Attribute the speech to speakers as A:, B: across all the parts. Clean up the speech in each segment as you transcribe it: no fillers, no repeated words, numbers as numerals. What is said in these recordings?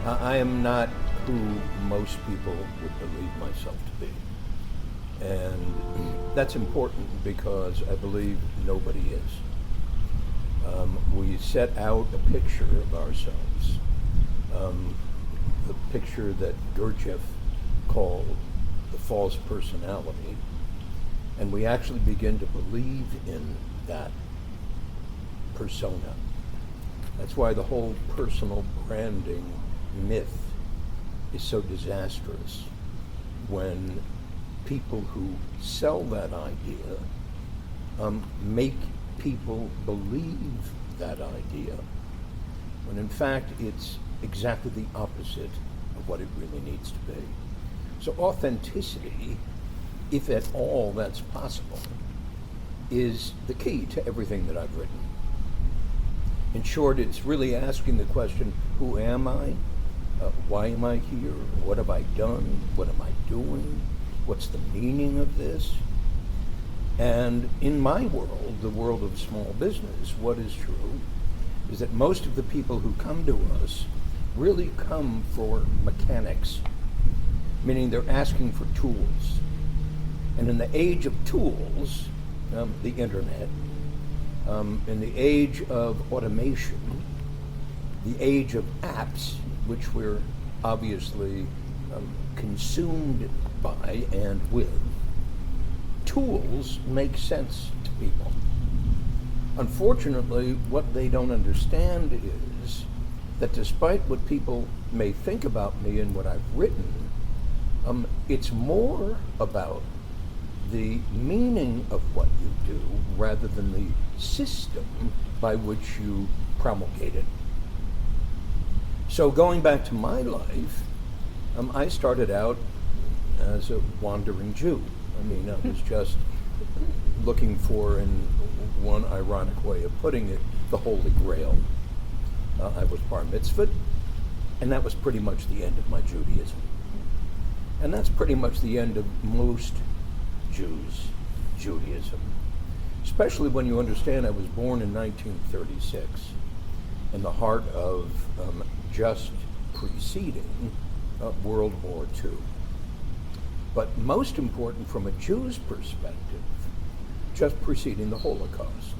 A: I am not who most people would believe myself to be. And that's important because I believe nobody is. We set out a picture of ourselves, the picture that Gerber called the false personality, and we actually begin to believe in that persona. That's why the whole personal branding myth is so disastrous, when people who sell that idea make people believe that idea, when in fact it's exactly the opposite of what it really needs to be. So authenticity, if at all that's possible, is the key to everything that I've written. In short, it's really asking the question, who am I? Why am I here? What have I done? What am I doing? What's the meaning of this? And in my world, the world of small business, what is true is that most of the people who come to us really come for mechanics, meaning they're asking for tools. And in the age of tools, the internet, in the age of automation, the age of apps, which we're obviously consumed by and with, tools make sense to people. Unfortunately, what they don't understand is that despite what people may think about me and what I've written, it's more about the meaning of what you do rather than the system by which you promulgate it. So going back to my life, I started out as a wandering Jew. I mean, I was just looking for, in one ironic way of putting it, the Holy Grail. I was bar mitzvahed, and that was pretty much the end of my Judaism. And that's pretty much the end of most Jews' Judaism, especially when you understand I was born in 1936, in the heart of just preceding World War II. But most important from a Jew's perspective, just preceding the Holocaust.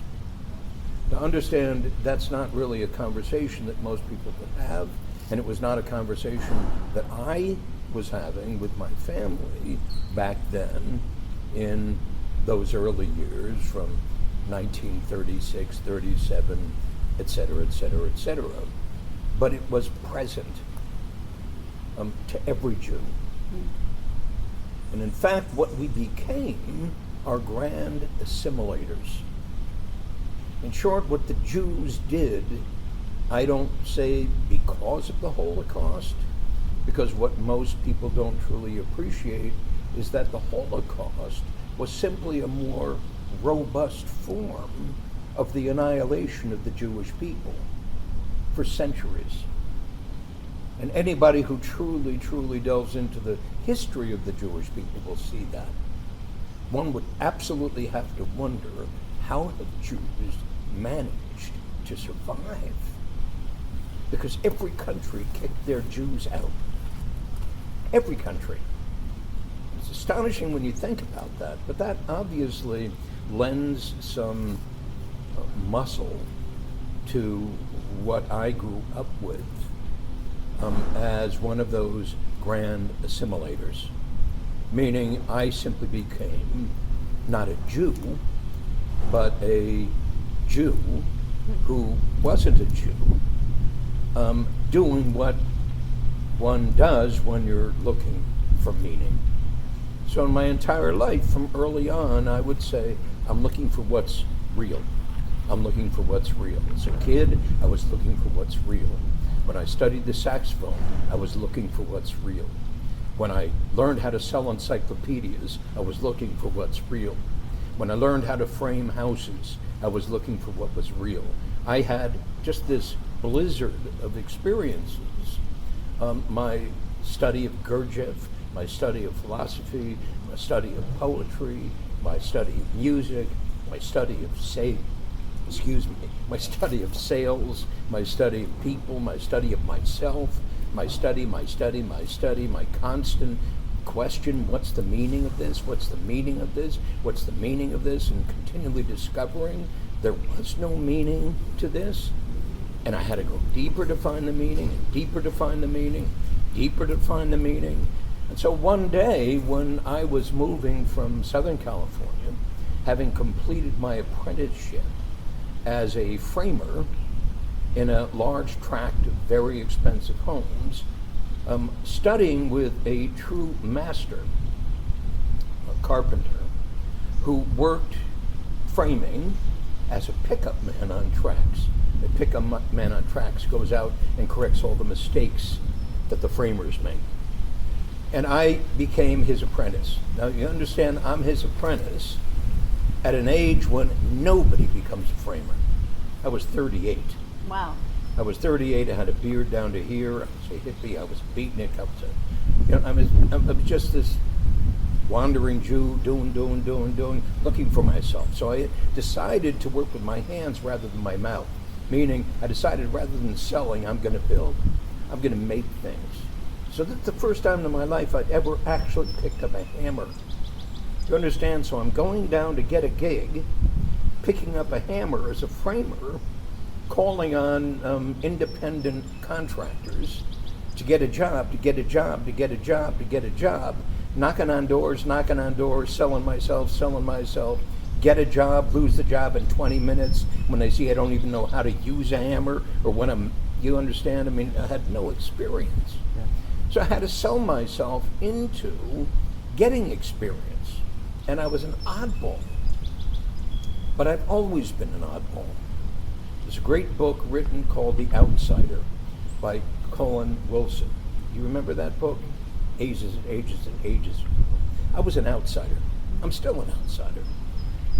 A: To understand that's not really a conversation that most people could have, and it was not a conversation that I was having with my family back then in those early years from 1936, 37, et cetera, et cetera, et cetera. But it was present to every Jew. And in fact, what we became are grand assimilators. In short, what the Jews did, I don't say because of the Holocaust, because what most people don't truly appreciate is that the Holocaust was simply a more robust form of the annihilation of the Jewish people for centuries. And anybody who truly, truly delves into the history of the Jewish people will see that. One would absolutely have to wonder, how have Jews managed to survive? Because every country kicked their Jews out. Every country. It's astonishing when you think about that, but that obviously lends some muscle to what I grew up with as one of those grand assimilators, meaning I simply became not a Jew, but a Jew who wasn't a Jew, doing what one does when you're looking for meaning. So in my entire life, from early on, I would say, I'm looking for what's real. I'm looking for what's real. As a kid, I was looking for what's real. When I studied the saxophone, I was looking for what's real. When I learned how to sell encyclopedias, I was looking for what's real. When I learned how to frame houses, I was looking for what was real. I had just this blizzard of experiences. My study of Gerber, my study of philosophy, my study of poetry, my study of music, my study of my study of sales, my study of people, my study of myself, my study, my constant question, what's the meaning of this, what's the meaning of this, what's the meaning of this, and continually discovering there was no meaning to this. And I had to go deeper to find the meaning, and deeper to find the meaning, deeper to find the meaning. And so one day when I was moving from Southern California, having completed my apprenticeship as a framer in a large tract of very expensive homes, studying with a true master, a carpenter, who worked framing as a pickup man on tracks. A pickup man on tracks goes out and corrects all the mistakes that the framers make. And I became his apprentice. Now you understand, I'm his apprentice at an age when nobody becomes a framer. I was 38.
B: Wow.
A: I was 38, I had a beard down to here, I was a hippie, I was a beatnik, I was just this wandering Jew, doing, looking for myself. So I decided to work with my hands rather than my mouth. Meaning, I decided rather than selling, I'm going to build. I'm going to make things. So that's the first time in my life I'd ever actually picked up a hammer. You understand? So I'm going down to get a gig, picking up a hammer as a framer, calling on independent contractors to get a job, knocking on doors, selling myself, get a job, lose the job in 20 minutes when they see I don't even know how to use a hammer, or when you understand, I mean, I had no experience.
C: Yeah.
A: So I had to sell myself into getting experience. And I was an oddball. But I've always been an oddball. There's a great book written called The Outsider by Colin Wilson. You remember that book? Ages and ages and ages. I was an outsider. I'm still an outsider.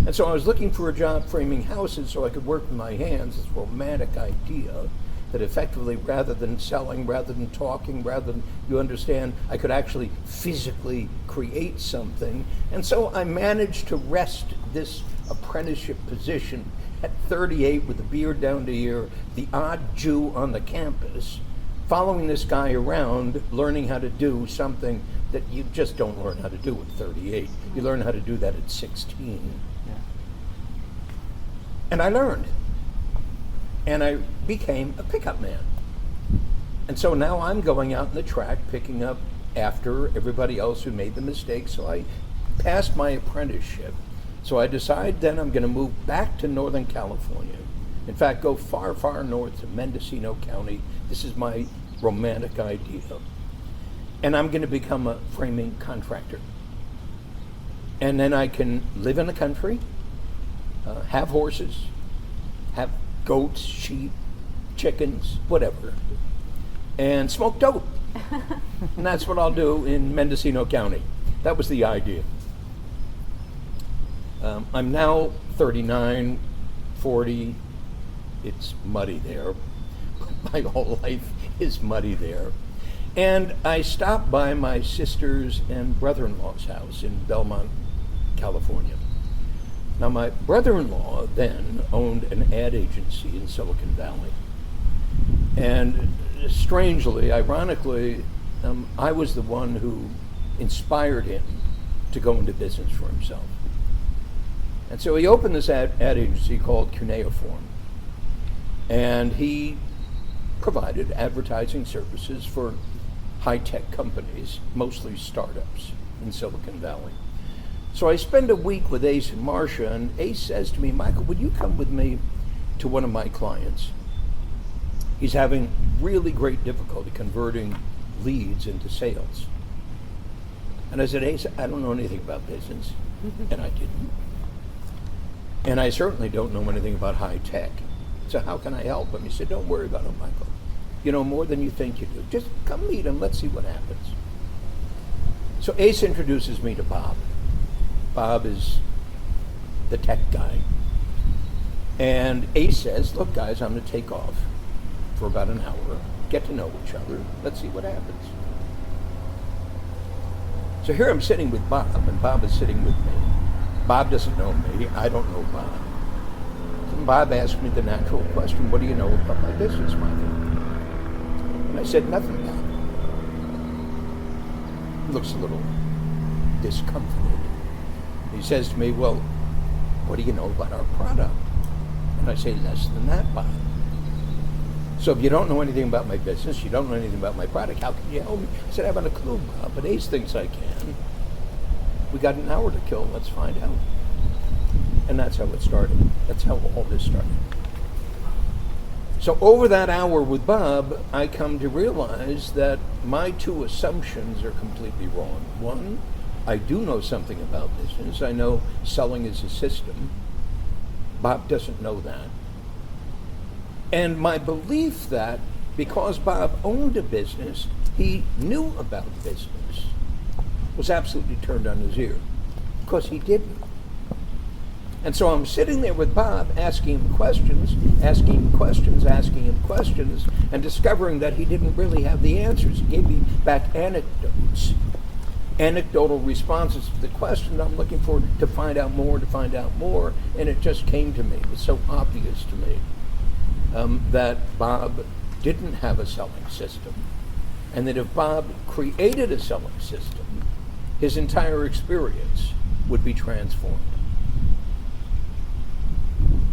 A: And so I was looking for a job framing houses so I could work with my hands, this romantic idea that effectively, rather than selling, rather than talking, rather than, you understand, I could actually physically create something. And so I managed to wrest this apprenticeship position at 38 with a beard down to here, the odd Jew on the campus, following this guy around, learning how to do something that you just don't learn how to do at 38. You learn how to do that at 16.
C: Yeah.
A: And I learned. And I became a pickup man. And so now I'm going out in the track picking up after everybody else who made the mistake. So I passed my apprenticeship. So I decide then I'm going to move back to Northern California. In fact, go far, far north to Mendocino County. This is my romantic idea. And I'm going to become a framing contractor. And then I can live in the country, have horses, have goats, sheep, chickens, whatever, and smoke dope. And that's what I'll do in Mendocino County. That was the idea. I'm now 39, 40. It's muddy there. My whole life is muddy there. And I stopped by my sister's and brother-in-law's house in Belmont, California. Now, my brother-in-law then owned an ad agency in Silicon Valley. And strangely, ironically, I was the one who inspired him to go into business for himself. And so he opened this ad agency called Cuneiform. And he provided advertising services for high-tech companies, mostly startups in Silicon Valley. So I spend a week with Ace and Marcia, and Ace says to me, Michael, would you come with me to one of my clients? He's having really great difficulty converting leads into sales. And I said, Ace, I don't know anything about business. And I didn't. And I certainly don't know anything about high tech. So how can I help him? He said, don't worry about him, Michael. You know more than you think you do. Just come meet him. Let's see what happens. So Ace introduces me to Bob. Bob is the tech guy. And Ace says, look, guys, I'm going to take off for about an hour, get to know each other. Let's see what happens. So here I'm sitting with Bob, and Bob is sitting with me. Bob doesn't know me. I don't know Bob. And Bob asked me the natural question, what do you know about my business, Michael? And I said, nothing, Bob. looks a little discomfited. He says to me, well, what do you know about our product? And I say, less than that, Bob. So if you don't know anything about my business, you don't know anything about my product, how can you help me? I said, I haven't a clue, Bob, but Ace thinks I can. We got an hour to kill, let's find out. And that's how it started. That's how all this started. So over that hour with Bob, I come to realize that my two assumptions are completely wrong. One, I do know something about business. I know selling is a system. Bob doesn't know that. And my belief that because Bob owned a business, he knew about business was absolutely turned on his ear, because he didn't. And so I'm sitting there with Bob, asking him questions, and discovering that he didn't really have the answers. He gave me back anecdotal responses to the question I'm looking for, to find out more, and it just came to me. It was so obvious to me that Bob didn't have a selling system, and that if Bob created a selling system, his entire experience would be transformed.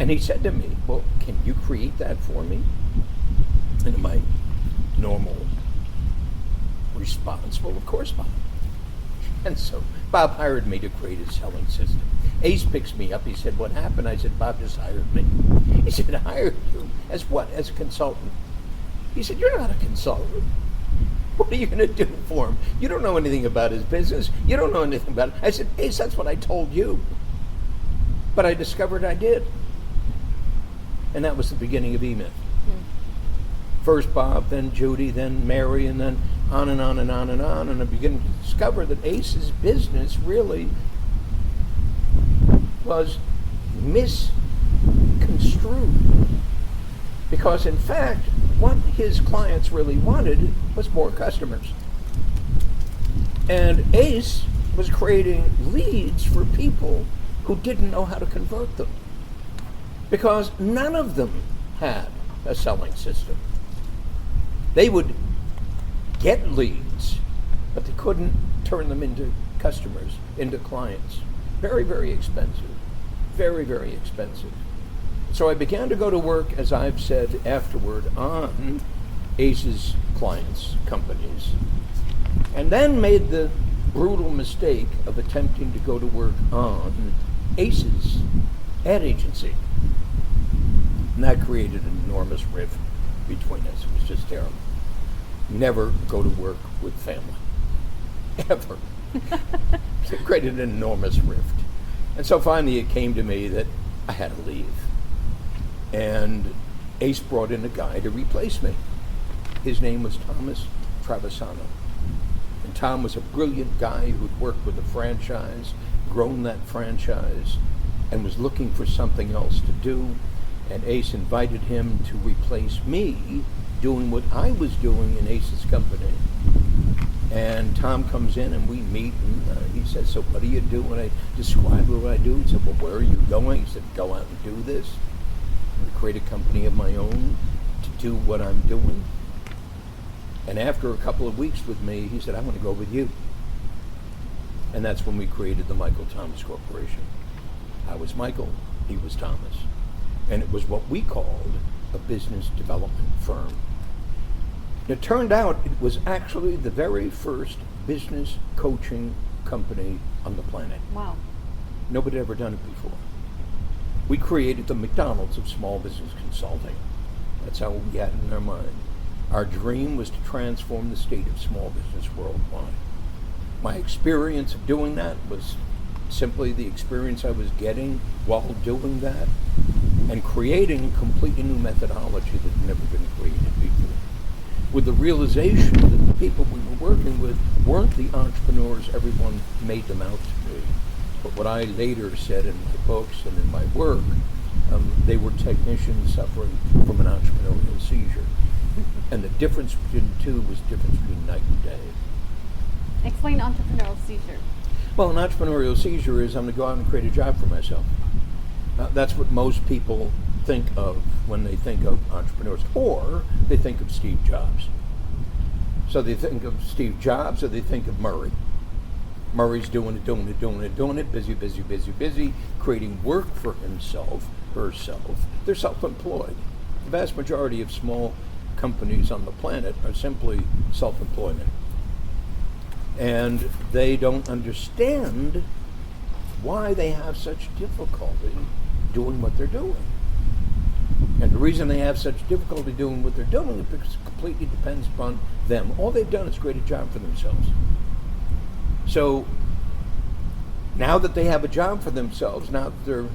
A: And he said to me, well, can you create that for me? And my normal response, well, of course, Bob. And so Bob hired me to create a selling system. Ace picks me up. He said, what happened? I said, Bob just hired me. He said, hired you? As what? As a consultant? He said, you're not a consultant. What are you going to do for him? You don't know anything about his business. You don't know anything about it. I said, Ace, that's what I told you. But I discovered I did. And that was the beginning of eMyth. First Bob, then Judy, then Mary, and then on and on and on and on. And I began to discover that Ace's business really was misconstrued. Because in fact, what his clients really wanted was more customers. And Ace was creating leads for people who didn't know how to convert them. Because none of them had a selling system. They would get leads, but they couldn't turn them into customers, into clients. Very, very expensive. Very, very expensive. So I began to go to work, as I've said afterward, on Ace's clients' companies, and then made the brutal mistake of attempting to go to work on Ace's ad agency. And that created an enormous rift between us. It was just terrible. Never go to work with family. Ever. It created an enormous rift. And so finally it came to me that I had to leave. And Ace brought in a guy to replace me. His name was Thomas Travisano. And Tom was a brilliant guy who'd worked with a franchise, grown that franchise, and was looking for something else to do. And Ace invited him to replace me doing what I was doing in Ace's company. And Tom comes in and we meet, and he says, so what do you do? When I described what I do, he said, well, where are you going? He said, go out and do this. I'm going to create a company of my own to do what I'm doing. And after a couple of weeks with me, he said, I want to go with you. And that's when we created the Michael Thomas Corporation. I was Michael, he was Thomas. And it was what we called a business development firm. It turned out it was actually the very first business coaching company on the planet.
B: Wow.
A: Nobody had ever done it before. We created the McDonald's of small business consulting. That's how we had it in our mind. Our dream was to transform the state of small business worldwide. My experience of doing that was simply the experience I was getting while doing that, and creating a completely new methodology that had never been created before. With the realization that the people we were working with weren't the entrepreneurs everyone made them out to be, but what I later said in my books and in my work, they were technicians suffering from an entrepreneurial seizure. And the difference between the two was the difference between night and day.
B: Explain entrepreneurial seizure.
A: Well, an entrepreneurial seizure is I'm going to go out and create a job for myself. That's what most people think of when they think of entrepreneurs, or they think of Steve Jobs. So they think of Steve Jobs or they think of Murray. Murray's doing it, busy, creating work for himself, herself. They're self-employed. The vast majority of small companies on the planet are simply self-employment. And they don't understand why they have such difficulty doing what they're doing. And the reason they have such difficulty doing what they're doing is because it completely depends upon them. All they've done is create a job for themselves. So now that they have a job for themselves, now that they're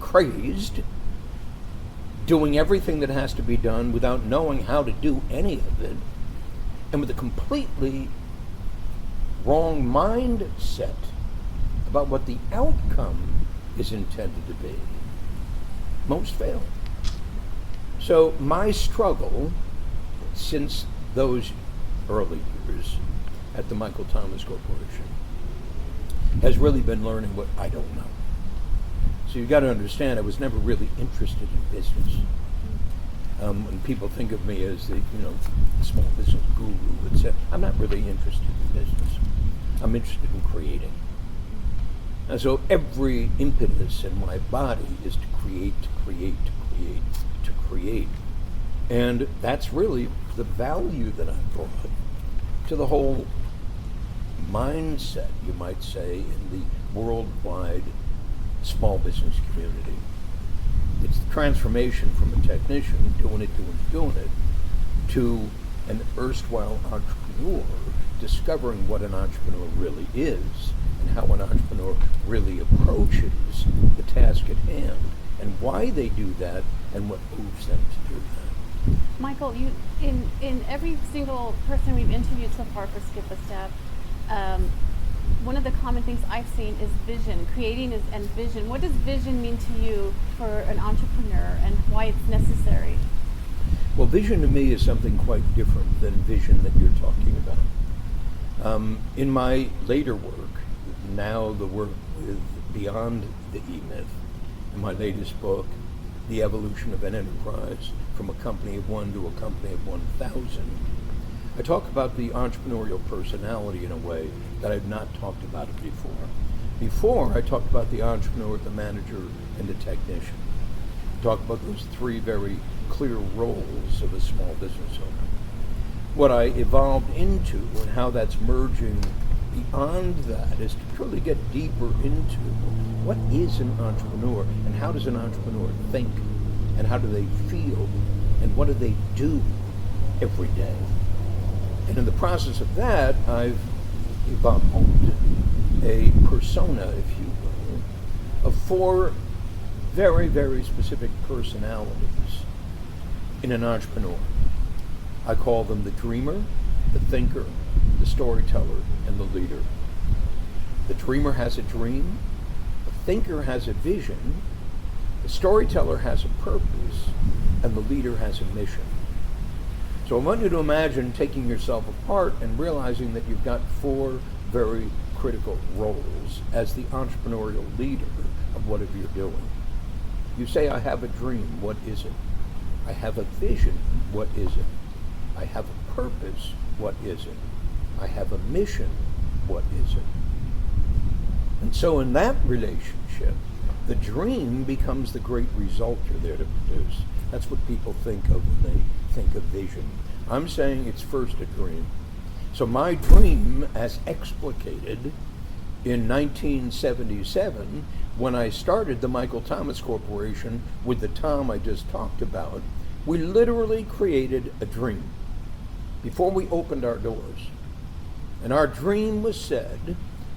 A: crazed, doing everything that has to be done without knowing how to do any of it, and with a completely wrong mindset about what the outcome is intended to be, most fail. So my struggle since those early years at the Michael Thomas Corporation has really been learning what I don't know. So you got to understand, I was never really interested in business. When people think of me as the small business guru, etc., I'm not really interested in business. I'm interested in creating. And so every impetus in my body is to create. And that's really the value that I brought to the whole mindset, you might say, in the worldwide small business community. It's the transformation from a technician doing it, to an erstwhile entrepreneur discovering what an entrepreneur really is and how an entrepreneur really approaches the task at hand and why they do that and what moves them to do that.
B: Michael, you in every single person we've interviewed so far for Skip a Step, one of the common things I've seen is vision. Creating and vision. What does vision mean to you for an entrepreneur and why it's necessary?
A: Well, vision to me is something quite different than vision that you're talking about. In my later work, now the work with Beyond the E-Myth, in my latest book, The Evolution of an Enterprise, from a company of one to a company of 1,000, I talk about the entrepreneurial personality in a way that I've not talked about it before. Before, I talked about the entrepreneur, the manager, and the technician. I talked about those three very clear roles of a small business owner. What I evolved into and how that's merging beyond that is to truly get deeper into what is an entrepreneur and how does an entrepreneur think and how do they feel and what do they do every day. And in the process of that, I've evolved a persona, if you will, of four very, very specific personalities in an entrepreneur. I call them the dreamer, the thinker, the storyteller, and the leader. The dreamer has a dream, the thinker has a vision, the storyteller has a purpose, and the leader has a mission. So I want you to imagine taking yourself apart and realizing that you've got four very critical roles as the entrepreneurial leader of whatever you're doing. You say, I have a dream, what is it? I have a vision, what is it? I have a purpose, what is it? I have a mission, what is it? And so in that relationship, the dream becomes the great result you're there to produce. That's what people think of when they think of vision. I'm saying it's first a dream. So my dream, as explicated in 1977, when I started the Michael Thomas Corporation with the Tom I just talked about, we literally created a dream before we opened our doors. And our dream was said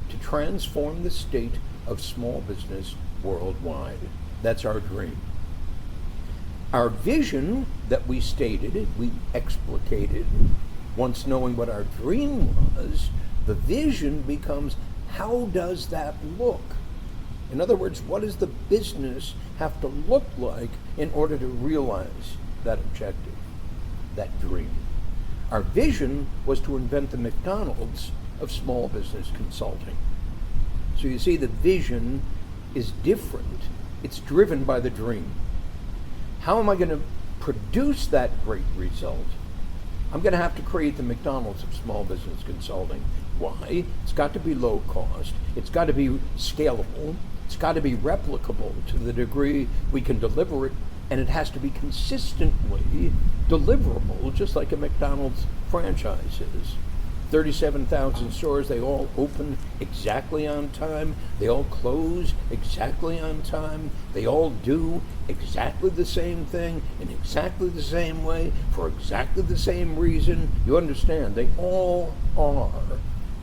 A: to transform the state of small business worldwide. That's our dream. Our vision that we stated, we explicated, once knowing what our dream was, the vision becomes, how does that look? In other words, what does the business have to look like in order to realize that objective, that dream? Our vision was to invent the McDonald's of small business consulting. So you see, the vision is different. It's driven by the dream. How am I going to produce that great result? I'm going to have to create the McDonald's of small business consulting. Why? It's got to be low cost. It's got to be scalable. It's got to be replicable to the degree we can deliver it, and it has to be consistently deliverable, just like a McDonald's franchise is. 37,000 stores, they all open exactly on time. They all close exactly on time. They all do exactly the same thing in exactly the same way for exactly the same reason. You understand? They all are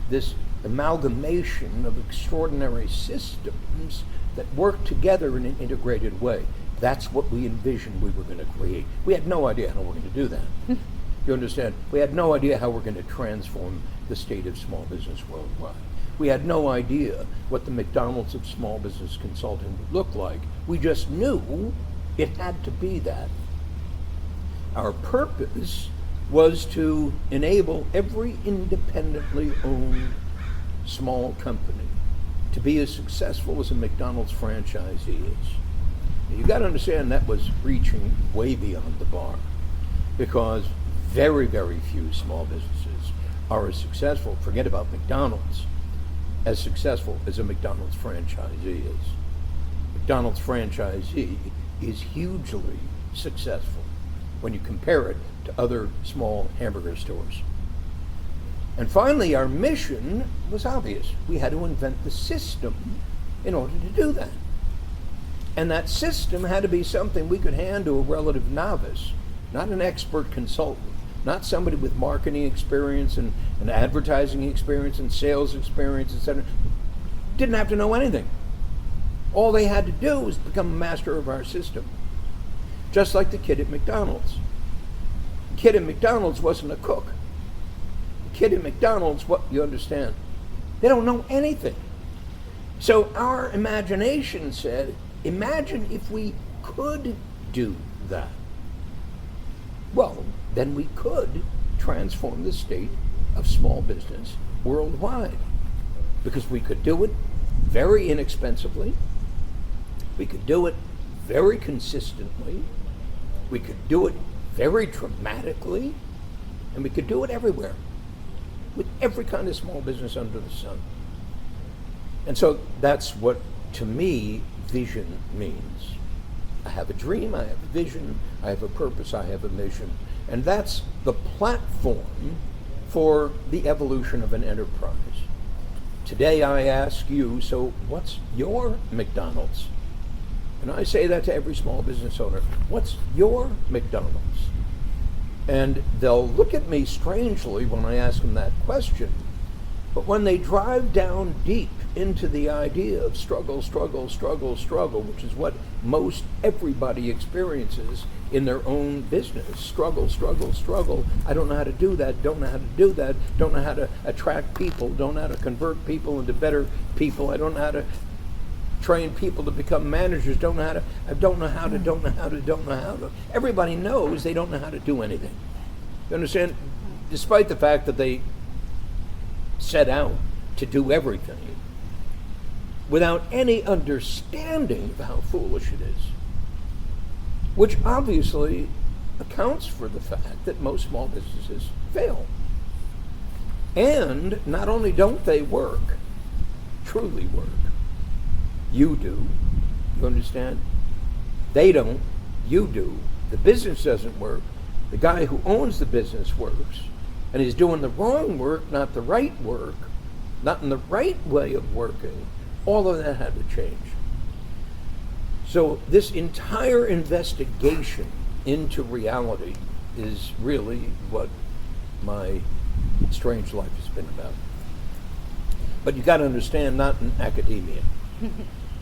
A: this amalgamation of extraordinary systems that work together in an integrated way. That's what we envisioned we were going to create. We had no idea how we're going to do that. You understand? We had no idea how we're going to transform the state of small business worldwide. We had no idea what the McDonald's of small business consulting would look like. We just knew it had to be that. Our purpose was to enable every independently owned small company to be as successful as a McDonald's franchisee is. You got to understand that was reaching way beyond the bar, because very, very few small businesses are as successful, forget about McDonald's, as successful as a McDonald's franchisee is. McDonald's franchisee is hugely successful when you compare it to other small hamburger stores. And finally, our mission was obvious. We had to invent the system in order to do that. And that system had to be something we could hand to a relative novice, not an expert consultant, not somebody with marketing experience and advertising experience and sales experience, etc. Didn't have to know anything. All they had to do was become a master of our system. Just like the kid at McDonald's. The kid at McDonald's wasn't a cook. The kid at McDonald's, what you understand, they don't know anything. So our imagination said, imagine if we could do that. Well, then we could transform the state of small business worldwide, because we could do it very inexpensively, we could do it very consistently, we could do it very dramatically, and we could do it everywhere, with every kind of small business under the sun. And so that's what, to me, vision means. I have a dream, I have a vision, I have a purpose, I have a mission. And that's the platform for the evolution of an enterprise. Today I ask you, so what's your McDonald's? And I say that to every small business owner. What's your McDonald's? And they'll look at me strangely when I ask them that question. But when they drive down deep into the idea of struggle, which is what most everybody experiences in their own business, struggle. I don't know how to do that, don't know how to attract people, don't know how to convert people into better people, I don't know how to train people to become managers, don't know how to. Everybody knows they don't know how to do anything. You understand? Despite the fact that they set out to do everything without any understanding of how foolish it is, which obviously accounts for the fact that most small businesses fail. And not only don't they work, truly work, you do, you understand? They don't, you do. The business doesn't work. The guy who owns the business works, and he's doing the wrong work, not the right work, not in the right way of working. All of that had to change. So this entire investigation into reality is really what my strange life has been about. But you got to understand, not in academia,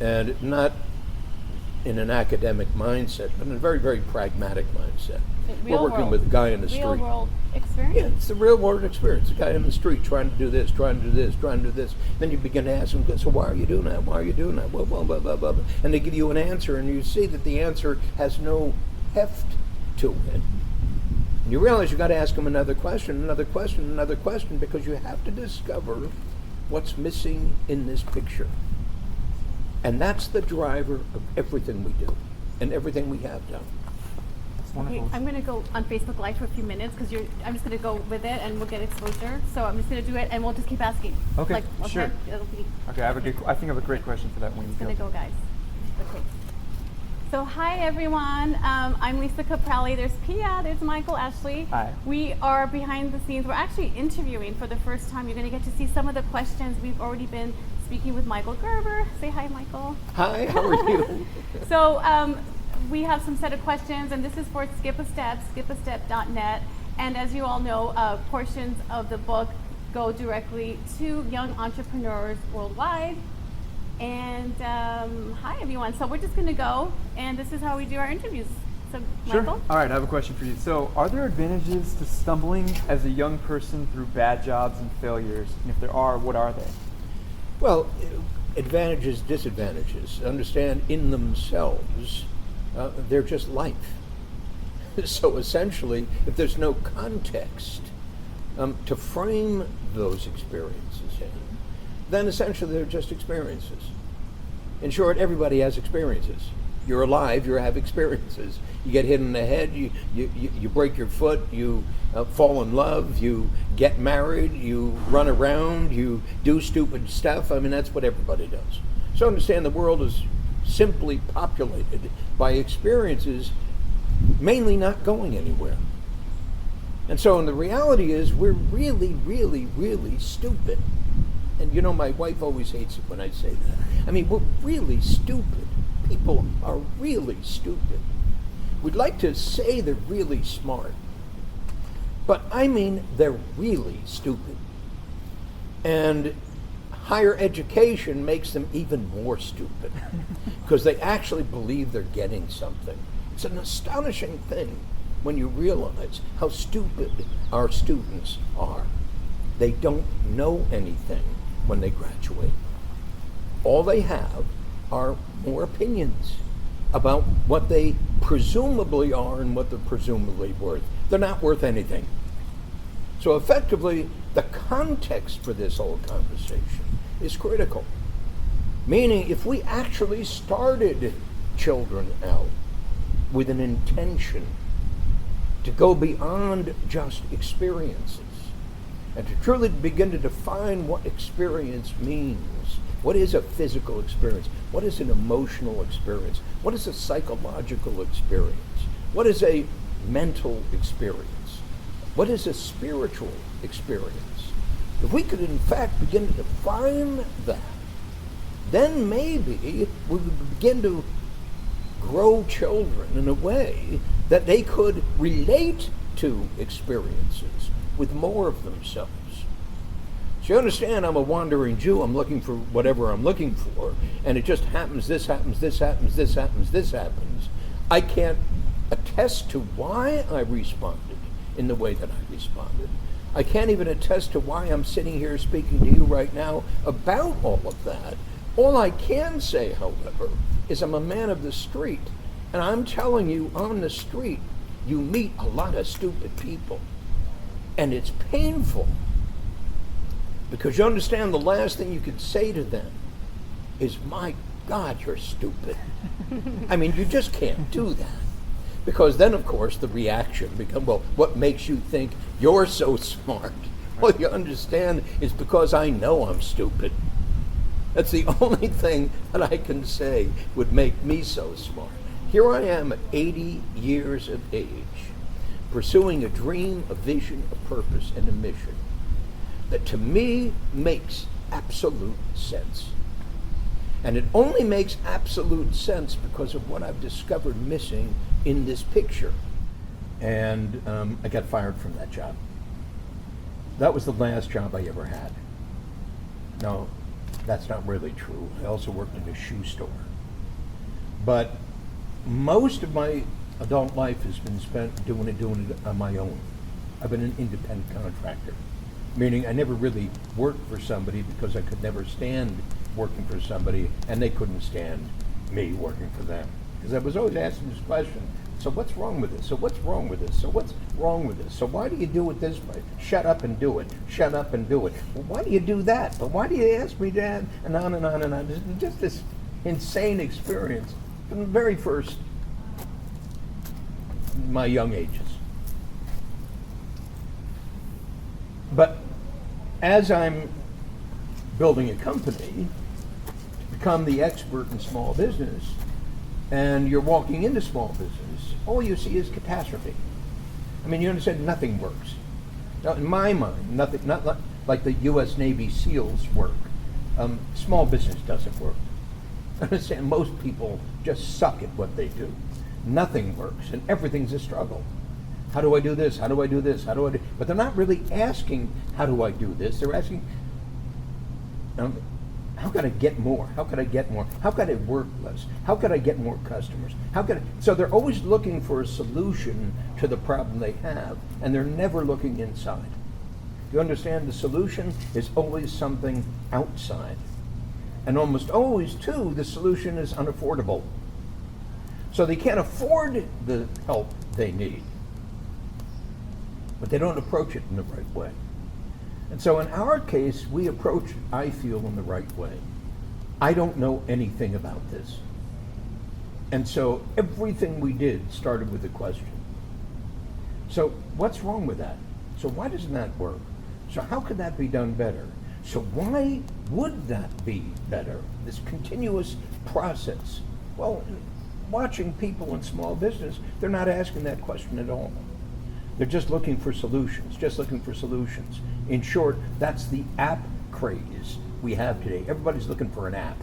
A: and not in an academic mindset, but in a very, very pragmatic mindset. We're working with a guy in the street.
B: Real world experience?
A: Yeah, it's the real world experience. A guy in the street trying to do this, trying to do this, trying to do this. Then you begin to ask them, so why are you doing that? Why are you doing that? Blah, blah, blah, blah, blah. And they give you an answer, and you see that the answer has no heft to it. And you realize you got to ask them another question, because you have to discover what's missing in this picture. And that's the driver of everything we do and everything we have done.
C: That's
B: Okay,
C: wonderful.
B: I'm going to go on Facebook Live for a few minutes because I'm just going to go with it and we'll get exposure. So I'm just going to do it and we'll just keep asking.
C: Okay, sure.
B: It'll be.
C: Okay, I think I have a great question for that when you
B: It's going
C: go.
B: to go, guys. Okay. So hi everyone, I'm Lisa Caprelli. There's Pia, there's Michael, Ashley.
C: Hi.
B: We are behind the scenes. We're actually interviewing for the first time. You're going to get to see some of the questions. We've already been speaking with Michael Gerber. Say hi, Michael.
A: Hi, how are you?
B: So we have some set of questions, and this is for Skip a Step, skipastep.net. And as you all know, portions of the book go directly to young entrepreneurs worldwide. And hi, everyone. So we're just going to go, and this is how we do our interviews. So,
C: Sure.
B: Michael?
C: All right, I have a question for you. So, are there advantages to stumbling as a young person through bad jobs and failures? And if there are, what are they?
A: Well, advantages, disadvantages, understand in themselves, they're just life. So essentially, if there's no context to frame those experiences in, then essentially they're just experiences. In short, everybody has experiences. You're alive, you have experiences. You get hit in the head, you break your foot, you fall in love, you get married, you run around, you do stupid stuff. I mean, that's what everybody does. So understand the world is simply populated by experiences mainly not going anywhere. And so the reality is we're really, really, really stupid. And you know, my wife always hates it when I say that. I mean, we're really stupid. People are really stupid. We'd like to say they're really smart, but I mean they're really stupid. And higher education makes them even more stupid because they actually believe they're getting something. It's an astonishing thing when you realize how stupid our students are. They don't know anything when they graduate. All they have are more opinions about what they presumably are and what they're presumably worth. They're not worth anything. So effectively, the context for this whole conversation is critical. Meaning, if we actually started children out with an intention to go beyond just experiences and to truly begin to define what experience means. What is a physical experience? What is an emotional experience? What is a psychological experience? What is a mental experience? What is a spiritual experience? If we could in fact begin to define that, then maybe we would begin to grow children in a way that they could relate to experiences with more of themselves. So you understand, I'm a wandering Jew. I'm looking for whatever I'm looking for, and it just happens, this happens, this happens, this happens, this happens. I can't attest to why I responded in the way that I responded. I can't even attest to why I'm sitting here speaking to you right now about all of that. All I can say, however, is I'm a man of the street, and I'm telling you, on the street, you meet a lot of stupid people, and it's painful. Because you understand, the last thing you could say to them is, my God, you're stupid. I mean, you just can't do that. Because then, of course, the reaction becomes, well, what makes you think you're so smart? Well, you understand, it's because I know I'm stupid. That's the only thing that I can say would make me so smart. Here I am at 80 years of age, pursuing a dream, a vision, a purpose, and a mission that to me makes absolute sense. And it only makes absolute sense because of what I've discovered missing in this picture. And I got fired from that job. That was the last job I ever had. No, that's not really true. I also worked in a shoe store. But most of my adult life has been spent doing it on my own. I've been an independent contractor. Meaning I never really worked for somebody because I could never stand working for somebody and they couldn't stand me working for them. Because I was always asking this question, so what's wrong with this? So what's wrong with this? So what's wrong with this? So why do you do it this way? Shut up and do it. Shut up and do it. Well, why do you do that? But why do you ask me that? And on and on and on. Just this insane experience from the very first my young ages. But as I'm building a company, to become the expert in small business, and you're walking into small business, all you see is catastrophe. I mean, you understand, nothing works. Now, in my mind, nothing, not like the U.S. Navy SEALs work. Small business doesn't work. Understand, most people just suck at what they do. Nothing works, and everything's a struggle. How do I do this? How do I do this? How do I do? But they're not really asking, how do I do this? They're asking, how could I get more? How could I get more? How could I work less? How could I get more customers? How could I? So they're always looking for a solution to the problem they have, and they're never looking inside. You understand, the solution is always something outside. And almost always, too, the solution is unaffordable. So they can't afford the help they need, but they don't approach it in the right way. And so in our case, we approach it, I feel, in the right way. I don't know anything about this. And so everything we did started with a question. So what's wrong with that? So why doesn't that work? So how could that be done better? So why would that be better? This continuous process. Well, watching people in small business, they're not asking that question at all. They're just looking for solutions, just looking for solutions. In short, that's the app craze we have today. Everybody's looking for an app.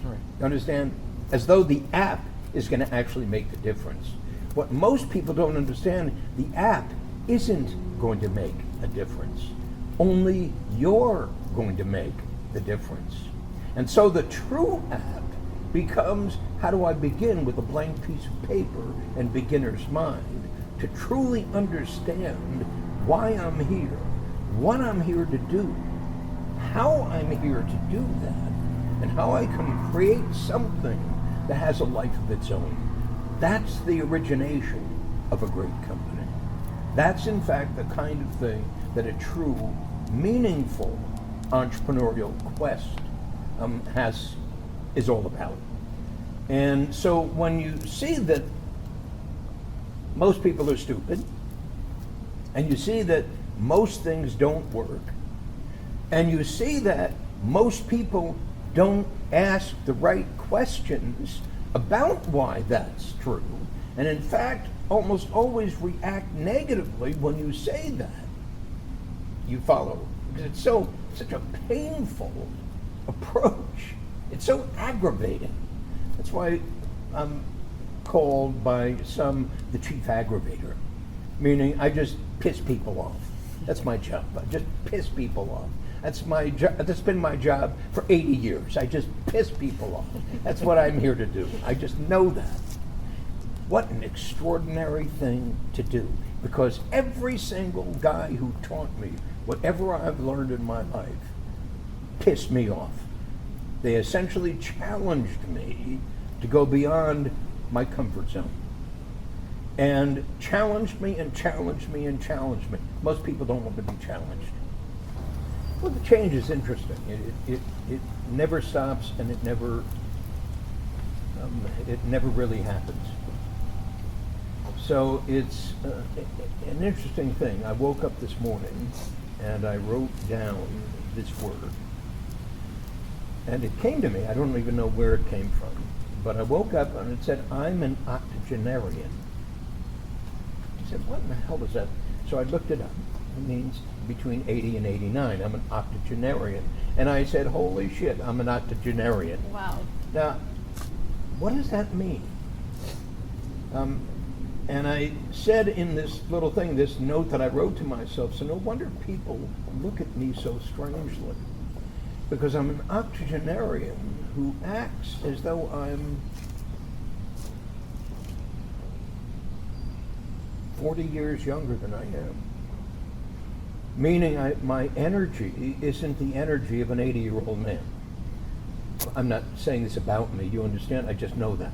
C: Right.
A: You understand? As though the app is going to actually make the difference. What most people don't understand, the app isn't going to make a difference. Only you're going to make the difference. And so the true app becomes, how do I begin with a blank piece of paper and beginner's mind to truly understand why I'm here, what I'm here to do, how I'm here to do that, and how I can create something that has a life of its own. That's the origination of a great company. That's in fact the kind of thing that a true, meaningful entrepreneurial quest is all about. And so when you see that most people are stupid, and you see that most things don't work, and you see that most people don't ask the right questions about why that's true, and in fact almost always react negatively when you say that, you follow. Because it's such a painful approach. It's so aggravating. That's why I'm called by some the chief aggravator, meaning I just piss people off. That's my job. I just piss people off. That's my job. That's been my job for 80 years. I just piss people off. That's what I'm here to do. I just know that. What an extraordinary thing to do, because every single guy who taught me whatever I've learned in my life pissed me off. They essentially challenged me to go beyond my comfort zone, and challenged me and challenged me and challenged me. Most people don't want to be challenged. Well, the change is interesting. It never stops, and it never really happens. So it's an interesting thing. I woke up this morning and I wrote down this word, and it came to me. I don't even know where it came from, but I woke up and it said, I'm an octogenarian. I said, what in the hell is that? So I looked it up. It means between 80 and 89. I'm an octogenarian. And I said, holy shit, I'm an octogenarian.
B: Wow.
A: Now, what does that mean? And I said in this little thing, this note that I wrote to myself, so no wonder people look at me so strangely, because I'm an octogenarian who acts as though I'm 40 years younger than I am. Meaning my energy isn't the energy of an 80-year-old man. I'm not saying this about me, you understand? I just know that.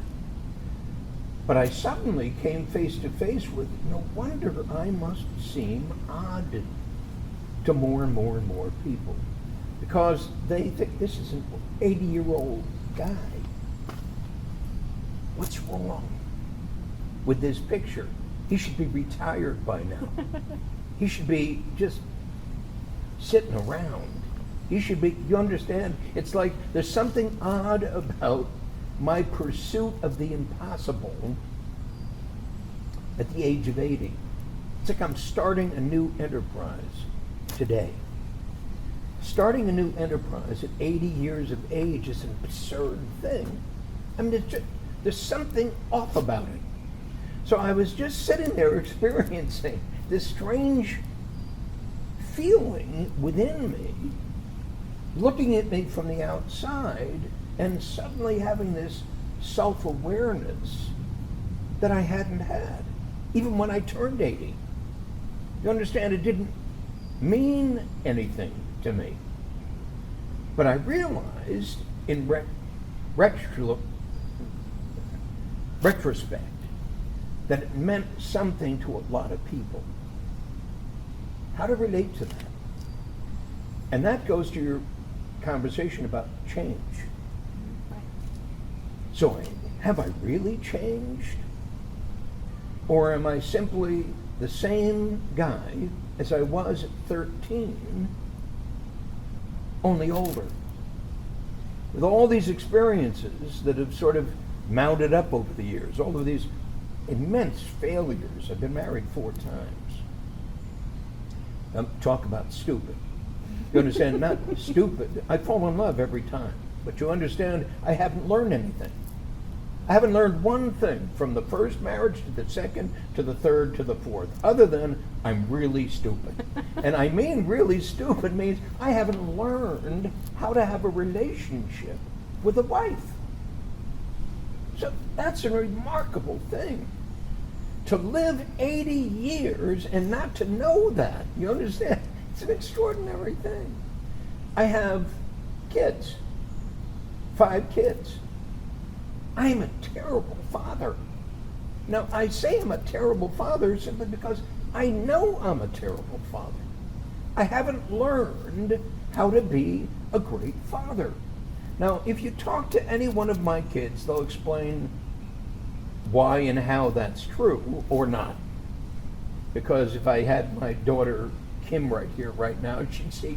A: But I suddenly came face to face with, no wonder I must seem odd to more and more and more people, because they think this is an 80-year-old guy. What's wrong with this picture? He should be retired by now. He should be just sitting around. He should be, you understand? It's like there's something odd about my pursuit of the impossible at the age of 80. It's like I'm starting a new enterprise today. Starting a new enterprise at 80 years of age is an absurd thing. I mean, there's something off about it. So I was just sitting there experiencing this strange feeling within me, looking at me from the outside, and suddenly having this self-awareness that I hadn't had, even when I turned 80. You understand, it didn't mean anything to me. But I realized in retrospect that it meant something to a lot of people. How to relate to that. And that goes to your conversation about change. So have I really changed? Or am I simply the same guy as I was at 13, only older? With all these experiences that have sort of mounted up over the years, all of these immense failures. I've been married 4 times. Talk about stupid. You understand? Not stupid. I fall in love every time. But you understand, I haven't learned anything. I haven't learned one thing from the first marriage to the second to the third to the fourth, other than I'm really stupid. And I mean really stupid means I haven't learned how to have a relationship with a wife. So that's a remarkable thing. To live 80 years and not to know that, you understand? It's an extraordinary thing. I have kids, 5 kids. I'm a terrible father. Now, I say I'm a terrible father simply because I know I'm a terrible father. I haven't learned how to be a great father. Now, if you talk to any one of my kids, they'll explain why and how that's true or not. Because if I had my daughter Kim right here, right now, she'd say,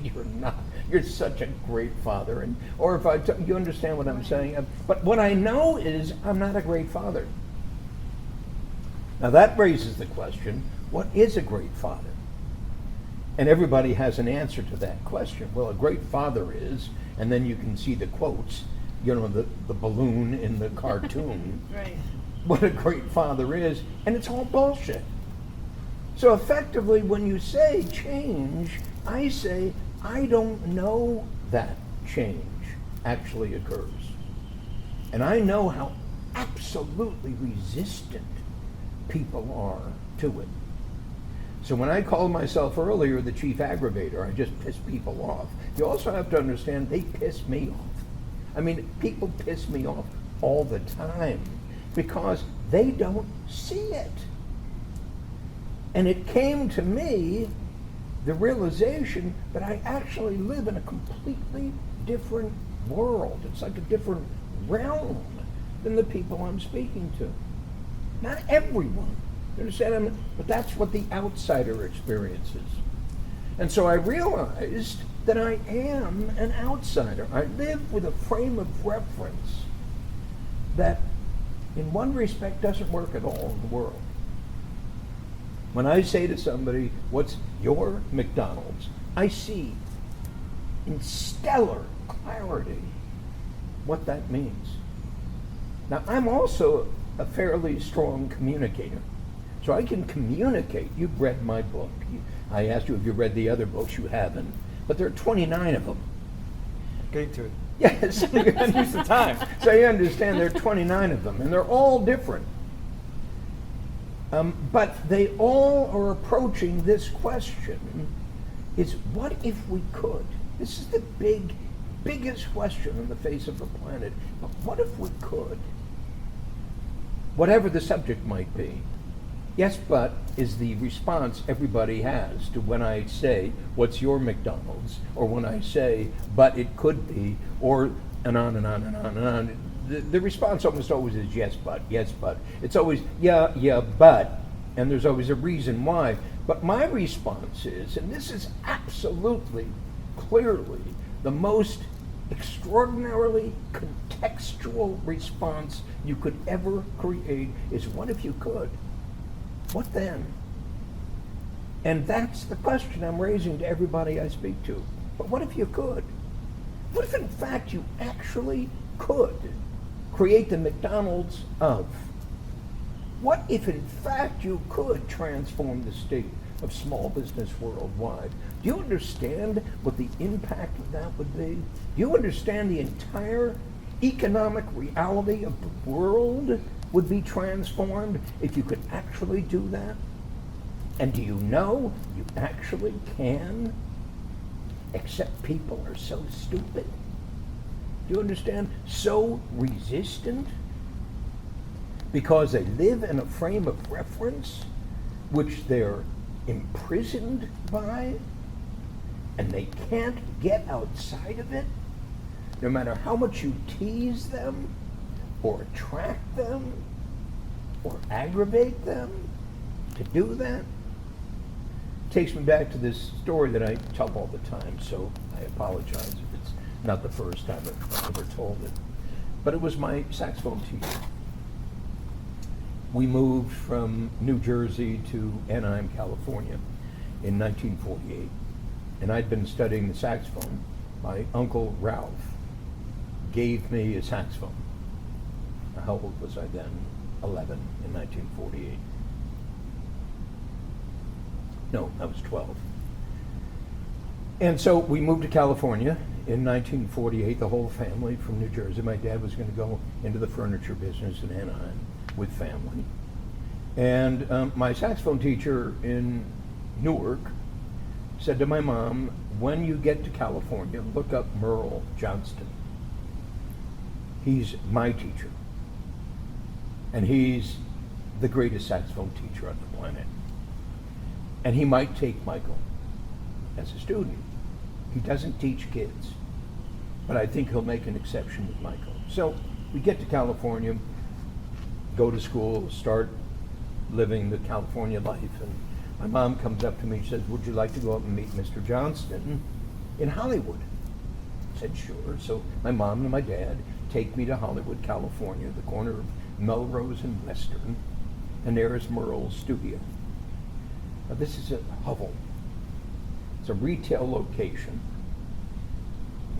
A: you're such a great father. And or if you understand what I'm saying? But what I know is I'm not a great father. Now that raises the question, what is a great father? And everybody has an answer to that question. Well, a great father is, and then you can see the quotes, the balloon in the cartoon.
B: Right.
A: What a great father is, and it's all bullshit. So effectively, when you say change, I say, I don't know that change actually occurs. And I know how absolutely resistant people are to it. So when I called myself earlier the chief aggravator, I just piss people off. You also have to understand they piss me off. I mean, people piss me off all the time because they don't see it. And it came to me, the realization that I actually live in a completely different world. It's like a different realm than the people I'm speaking to. Not everyone. You understand? But that's what the outsider experiences. And so I realized that I am an outsider. I live with a frame of reference that in one respect doesn't work at all in the world. When I say to somebody, what's your McDonald's? I see in stellar clarity what that means. Now, I'm also a fairly strong communicator. So I can communicate. You've read my book. I asked you if you read the other books. You haven't. But there are 29 of them.
C: Getting to it.
A: Yes.
C: Use the time.
A: So you understand there are 29 of them, and they're all different. But they all are approaching this question, is what if we could? This is the biggest question on the face of the planet. But what if we could? Whatever the subject might be. Yes, but is the response everybody has to when I say, what's your McDonald's? Or when I say, but it could be, or and on and on and on and on. The response almost always is yes, but. It's always, yeah, but. And there's always a reason why. But my response is, and this is absolutely, clearly, the most extraordinarily contextual response you could ever create, is what if you could? What then? And that's the question I'm raising to everybody I speak to. But what if you could? What if in fact you actually could create the McDonald's of? What if in fact you could transform the state of small business worldwide? Do you understand what the impact of that would be? Do you understand the entire economic reality of the world would be transformed if you could actually do that? And do you know you actually can? Except people are so stupid. Do you understand? So resistant because they live in a frame of reference which they're imprisoned by, and they can't get outside of it, no matter how much you tease them or attract them or aggravate them to do that. Takes me back to this story that I tell all the time, so I apologize if it's not the first time I've ever told it. But it was my saxophone teacher. We moved from New Jersey to Anaheim, California in 1948. And I'd been studying the saxophone. My uncle Ralph gave me a saxophone. How old was I then? 11 in 1948. No, I was 12. And so we moved to California in 1948, the whole family from New Jersey. My dad was going to go into the furniture business in Anaheim with family. And my saxophone teacher in Newark said to my mom, when you get to California, look up Merle Johnston. He's my teacher. And he's the greatest saxophone teacher on the planet. And he might take Michael as a student. He doesn't teach kids, but I think he'll make an exception with Michael. So we get to California, go to school, start living the California life, and my mom comes up to me and says, would you like to go up and meet Mr. Johnston in Hollywood? I said, sure. So my mom and my dad take me to Hollywood, California, the corner of Melrose and Western, and there is Merle's studio. Now this is a hovel. It's a retail location.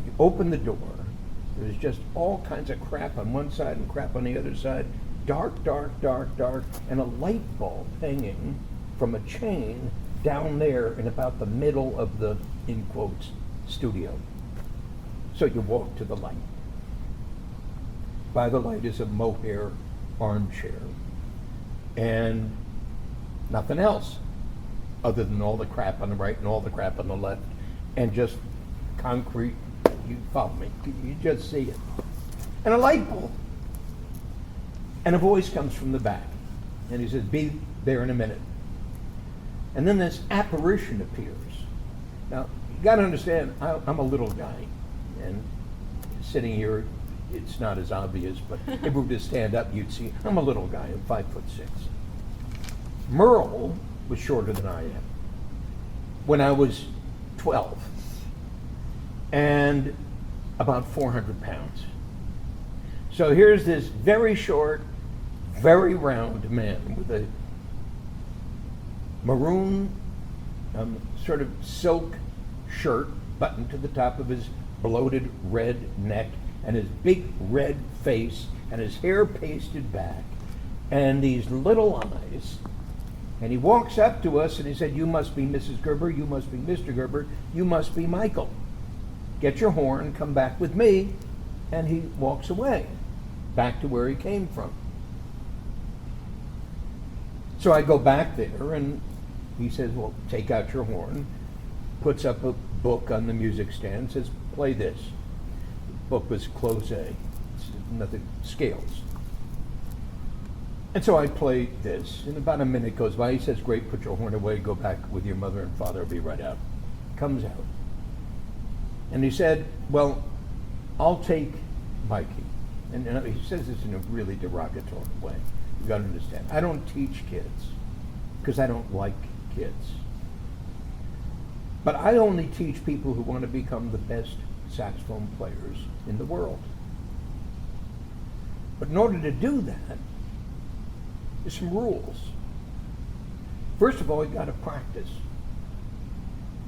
A: You open the door, there's just all kinds of crap on one side and crap on the other side. Dark, dark, dark, dark, and a light bulb hanging from a chain down there in about the middle of the, in quotes, studio. So you walk to the light. By the light is a mohair armchair and nothing else other than all the crap on the right and all the crap on the left and just concrete. You follow me, you just see it. And a light bulb. And a voice comes from the back and he says, be there in a minute. And then this apparition appears. Now, you got to understand, I'm a little guy, and sitting here, it's not as obvious, but if we were to stand up, you'd see, I'm a little guy, I'm 5'6". Merle was shorter than I am when I was 12, and about 400 pounds. So here's this very short, very round man with a maroon sort of silk shirt buttoned to the top of his bloated red neck and his big red face and his hair pasted back and these little eyes. And he walks up to us and he said, you must be Mrs. Gerber, you must be Mr. Gerber, you must be Michael. Get your horn, come back with me. And he walks away, back to where he came from. So I go back there and he says, well, take out your horn, puts up a book on the music stand, says, play this. The book was close A, it's nothing, scales. And so I play this, and about a minute goes by, he says, great, put your horn away, go back with your mother and father, I'll be right out. Comes out. And he said, well, I'll take Mikey. And he says this in a really derogatory way. You gotta understand, I don't teach kids. because I don't like kids. But I only teach people who want to become the best saxophone players in the world. But in order to do that, there's some rules. First of all, you got to practice.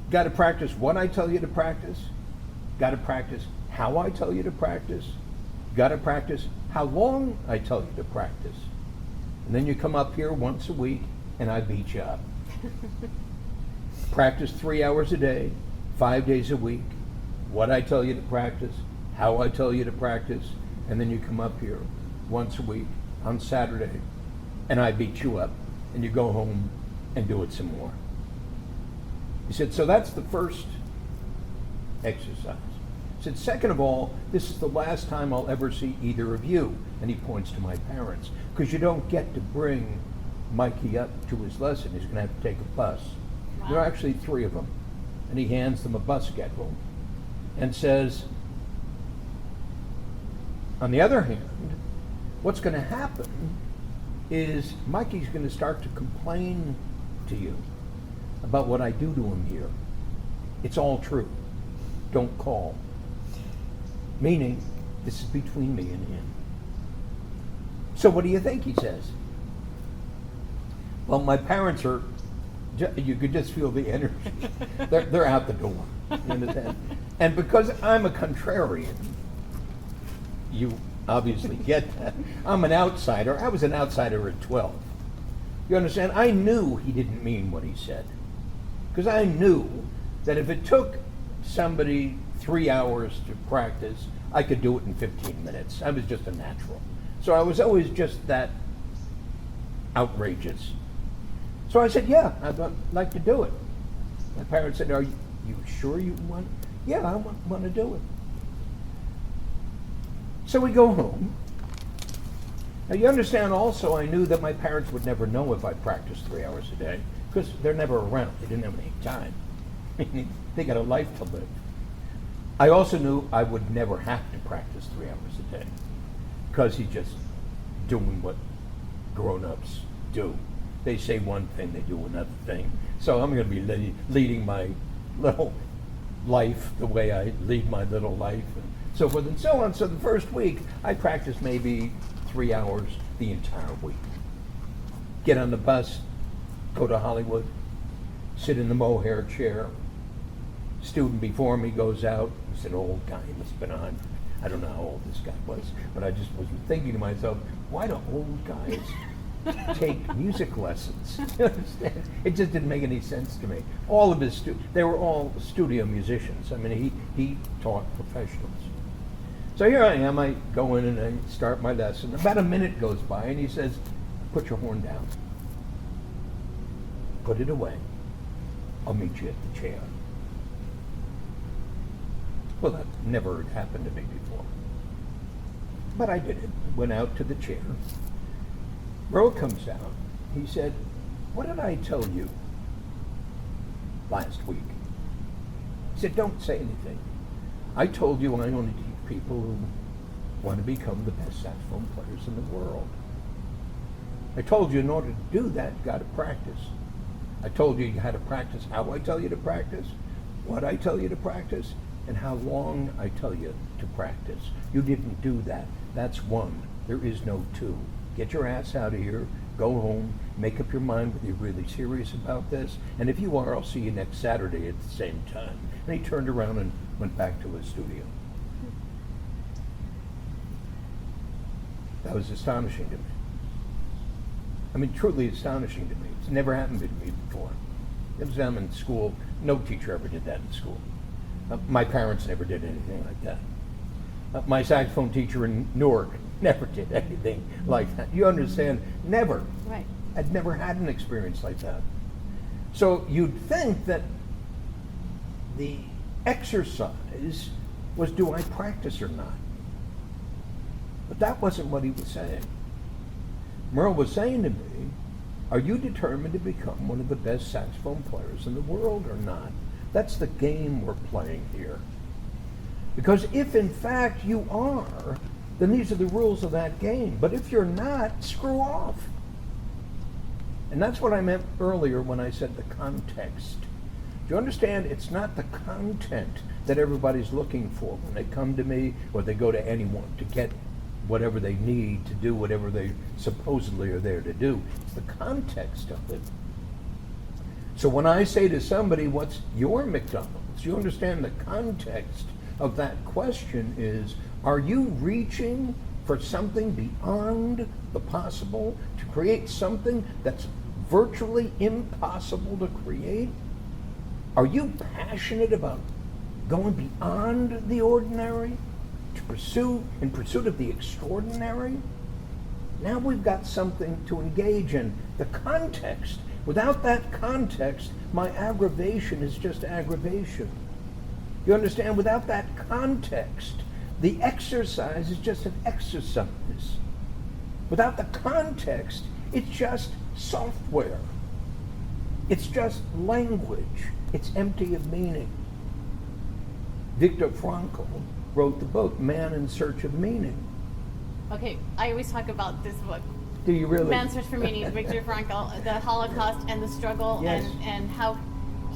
A: You got to practice what I tell you to practice. You got to practice how I tell you to practice. You got to practice how long I tell you to practice. And then you come up here once a week and I beat you up. Practice 3 hours a day, 5 days a week, what I tell you to practice, how I tell you to practice, and then you come up here once a week on Saturday and I beat you up and you go home and do it some more. He said, so that's the first exercise. He said, second of all, this is the last time I'll ever see either of you. And he points to my parents, because you don't get to bring Mikey up to his lesson. He's going to have to take a bus.
B: Wow.
A: There are actually 3 of them. And he hands them a bus schedule and says, on the other hand, what's going to happen is Mikey's going to start to complain to you about what I do to him here. It's all true. Don't call. Meaning, this is between me and him. So what do you think, he says? Well, my parents are, you could just feel the energy. They're out the door. You understand? And because I'm a contrarian, you obviously get that. I'm an outsider. I was an outsider at 12. You understand? I knew he didn't mean what he said. Because I knew that if it took somebody 3 hours to practice, I could do it in 15 minutes. I was just a natural. So I was always just that outrageous. So I said, yeah, I'd like to do it. My parents said, are you sure you want? Yeah, I want to do it. So we go home. Now you understand also, I knew that my parents would never know if I practiced 3 hours a day, because they're never around. They didn't have any time. They got a life to live. I also knew I would never have to practice 3 hours a day, because he's just doing what grown-ups do. They say one thing, they do another thing. So I'm going to be leading my little life the way I lead my little life, and so forth and so on. So the first week, I practiced maybe 3 hours the entire week. Get on the bus, go to Hollywood, sit in the mohair chair. Student before me goes out. He's an old guy. He must have been 100. I don't know how old this guy was, but I just was thinking to myself, why do old guys take music lessons? You understand? It just didn't make any sense to me. All of his they were all studio musicians. I mean, he taught professionals. So here I am. I go in and I start my lesson. About a minute goes by, and he says, "Put your horn down. Put it away. I'll meet you at the chair." Well, that never had happened to me before. But I did it. Went out to the chair. Merle comes out. He said, "What did I tell you last week?" He said, "Don't say anything. I told you I only teach people who want to become the best saxophone players in the world. I told you in order to do that, you got to practice. I told you had to practice how I tell you to practice, what I tell you to practice, and how long I tell you to practice. You didn't do that. That's one. There is no two. Get your ass out of here, go home, make up your mind whether you're really serious about this, and if you are, I'll see you next Saturday at the same time." And he turned around and went back to his studio. That was astonishing to me. I mean, truly astonishing to me. It's never happened to me before. It was in school. No teacher ever did that in school. My parents never did anything like that. My saxophone teacher in Newark never did anything like that. You understand? Never.
B: Right.
A: I'd never had an experience like that. So you'd think that the exercise was, do I practice or not? But that wasn't what he was saying. Merle was saying to me, are you determined to become one of the best saxophone players in the world or not? That's the game we're playing here. Because if in fact you are, then these are the rules of that game. But if you're not, screw off. And that's what I meant earlier when I said the context. Do you understand? It's not the content that everybody's looking for when they come to me or they go to anyone to get whatever they need to do whatever they supposedly are there to do. It's the context of it. So when I say to somebody, what's your McDonald's? You understand the context of that question is, are you reaching for something beyond the possible to create something that's virtually impossible to create? Are you passionate about going beyond the ordinary in pursuit of the extraordinary? Now we've got something to engage in. The context. Without that context, my aggravation is just aggravation. You understand? Without that context, the exercise is just an exercise. Without the context, it's just software. It's just language. It's empty of meaning. Viktor Frankl wrote the book, Man in Search of Meaning.
B: Okay, I always talk about this book.
A: Do you really?
B: Man's Search for Meaning, Viktor Frankl, the Holocaust and the struggle,
A: Yes.
B: and how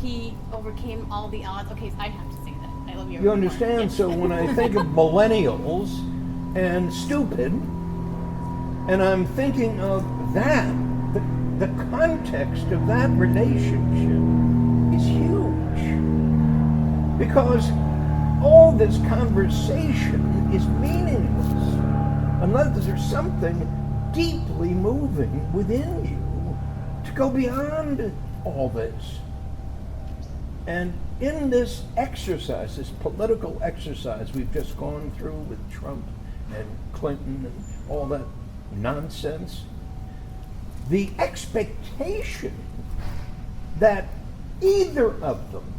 B: he overcame all the odds. Okay, so I have to say that. I love you.
A: You understand?
B: Yes.
A: So when I think of millennials and stupid, and I'm thinking of that, the context of that relationship is huge. Because all this conversation is meaningless unless there's something deeply moving within you to go beyond all this. And in this exercise, this political exercise we've just gone through with Trump and Clinton and all that nonsense, the expectation that either of them,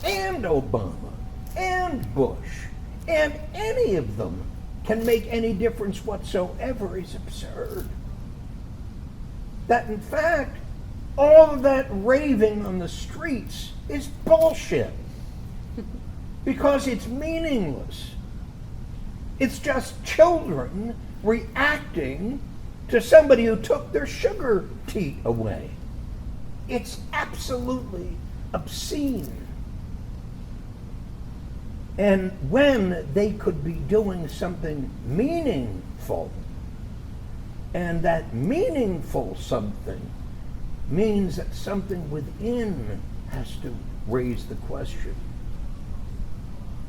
A: and Obama, and Bush, and any of them can make any difference whatsoever is absurd. That in fact, all of that raving on the streets is bullshit. Because it's meaningless. It's just children reacting to somebody who took their sugar tea away. It's absolutely obscene. And when they could be doing something meaningful, and that meaningful something means that something within has to raise the question.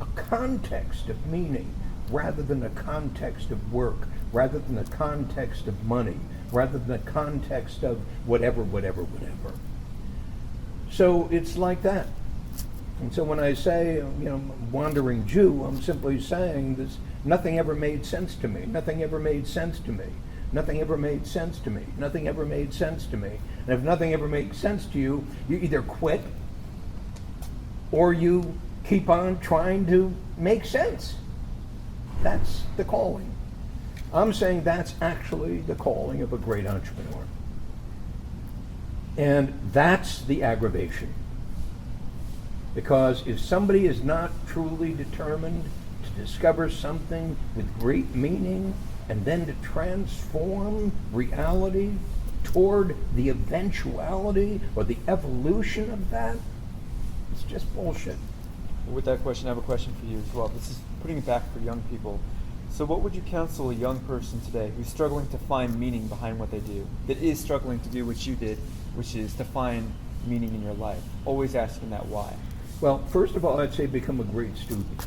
A: A context of meaning rather than a context of work, rather than a context of money, rather than a context of whatever. So it's like that. And so when I say, wandering Jew, I'm simply saying this, nothing ever made sense to me. Nothing ever made sense to me. Nothing ever made sense to me. Nothing ever made sense to me. And if nothing ever makes sense to you, you either quit or you keep on trying to make sense. That's the calling. I'm saying that's actually the calling of a great entrepreneur. And that's the aggravation. Because if somebody is not truly determined to discover something with great meaning and then to transform reality toward the eventuality or the evolution of that, it's just bullshit.
C: With that question, I have a question for you as well. This is putting it back for young people. So what would you counsel a young person today who's struggling to find meaning behind what they do, that is struggling to do what you did, which is to find meaning in your life, always asking that why? Well,
A: First of all, I'd say become a great student.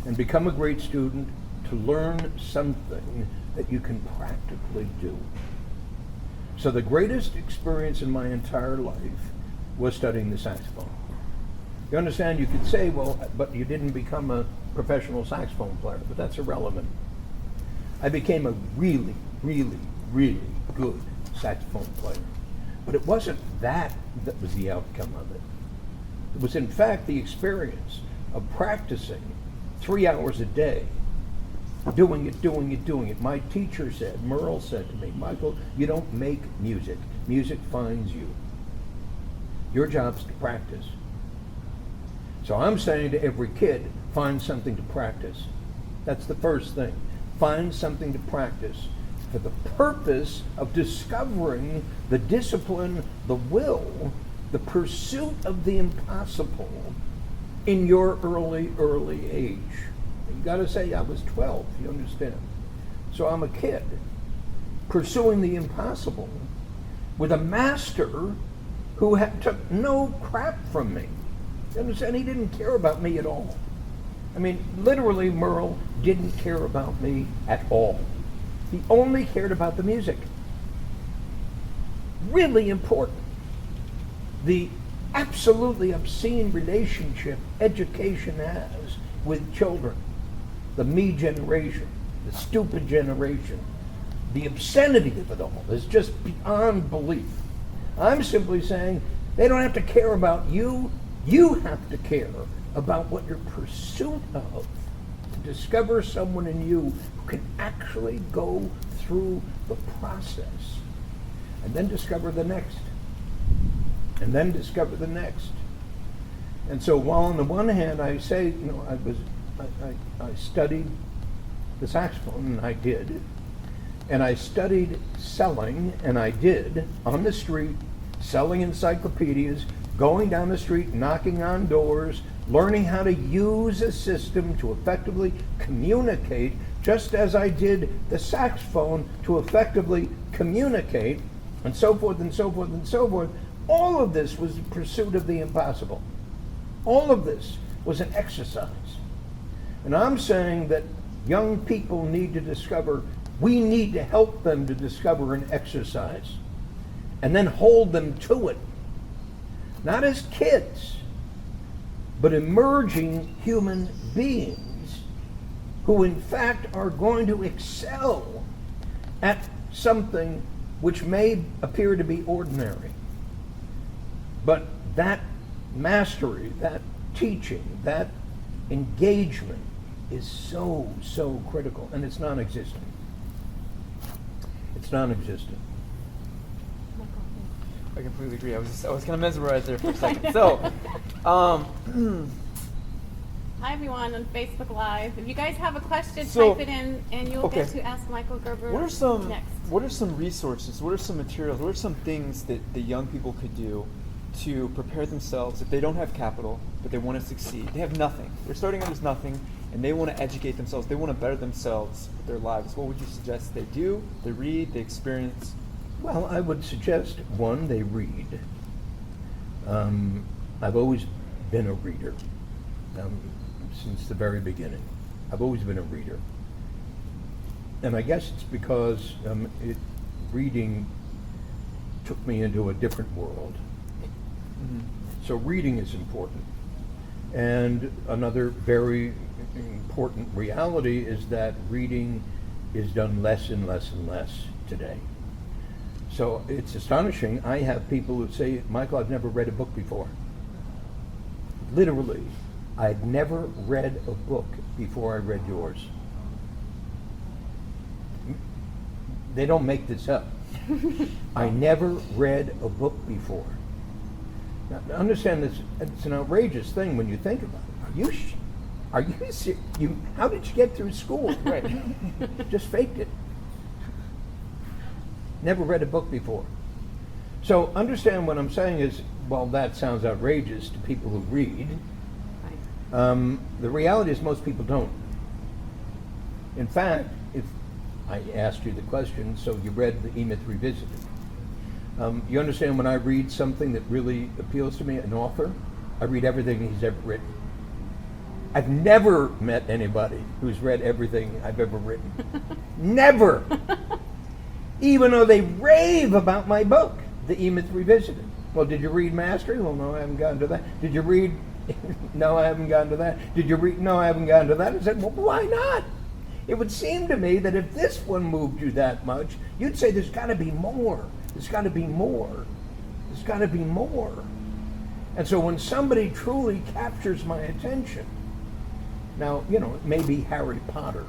A: And become a great student to learn something that you can practically do. So the greatest experience in my entire life was studying the saxophone. You understand, you could say, well, but you didn't become a professional saxophone player, but that's irrelevant. I became a really, really, really good saxophone player. But it wasn't that was the outcome of it. It was in fact the experience of practicing 3 hours a day, doing it. My teacher said, Merle said to me, Michael, you don't make music. Music finds you. Your job's to practice. So I'm saying to every kid, find something to practice. That's the first thing. Find something to practice. for the purpose of discovering the discipline, the will, the pursuit of the impossible in your early age. You got to say, I was 12, you understand? So I'm a kid pursuing the impossible with a master who took no crap from me. You understand? He didn't care about me at all. I mean, literally, Merle didn't care about me at all. He only cared about the music. Really important. The absolutely obscene relationship education has with children. The me generation, the stupid generation. The obscenity of it all is just beyond belief. I'm simply saying they don't have to care about you. You have to care about what your pursuit of, to discover someone in you who can actually go through the process and then discover the next and then discover the next. And so while on the one hand I say, I studied the saxophone, and I did, and I studied selling, and I did, on the street, selling encyclopedias, going down the street, knocking on doors, learning how to use a system to effectively communicate, just as I did the saxophone to effectively communicate, and so forth and so forth and so forth. All of this was the pursuit of the impossible. All of this was an exercise. And I'm saying that young people need to discover, we need to help them to discover an exercise and then hold them to it. Not as kids, but emerging human beings who in fact are going to excel at something which may appear to be ordinary. But that mastery, that teaching, that engagement is so, so critical, and it's non-existent. It's non-existent.
C: I completely agree. I was kind of mesmerized there for a second. So,
B: Hi everyone on Facebook Live. If you guys have a question,
C: So-
B: type it in, and you'll get to ask Michael Gerber
C: what are
B: next.
C: some resources? What are some materials? What are some things that the young people could do to prepare themselves if they don't have capital, but they want to succeed? They have nothing. They're starting out as nothing, and they want to educate themselves. They want to better themselves with their lives. What would you suggest they do? They read, they experience?
A: Well, I would suggest, one, they read. I've always been a reader since the very beginning. I've always been a reader. And I guess it's because reading took me into a different world.
C: Mm-hmm.
A: So reading is important. And another very important reality is that reading is done less and less and less today. So it's astonishing. I have people who say, Michael, I've never read a book before. Literally, I'd never read a book before I read yours. They don't make this up. I never read a book before. Now, understand this, it's an outrageous thing when you think about it. Are you serious? How did you get through school?
C: Right.
A: Just faked it. Never read a book before. So understand what I'm saying is, well, that sounds outrageous to people who read. The reality is most people don't. In fact, if I asked you the question, so you read the E-Myth Revisited. You understand when I read something that really appeals to me, an author, I read everything he's ever written. I've never met anybody who's read everything I've ever written. Never! Even though they rave about my book, the E-Myth Revisited. Well, did you read Mastery? Well, no, I haven't gotten to that. Did you read? No, I haven't gotten to that. Did you read? No, I haven't gotten to that. I said, well, why not? It would seem to me that if this one moved you that much, you'd say there's got to be more. There's got to be more. There's got to be more. And so when somebody truly captures my attention, now, it may be Harry Potter,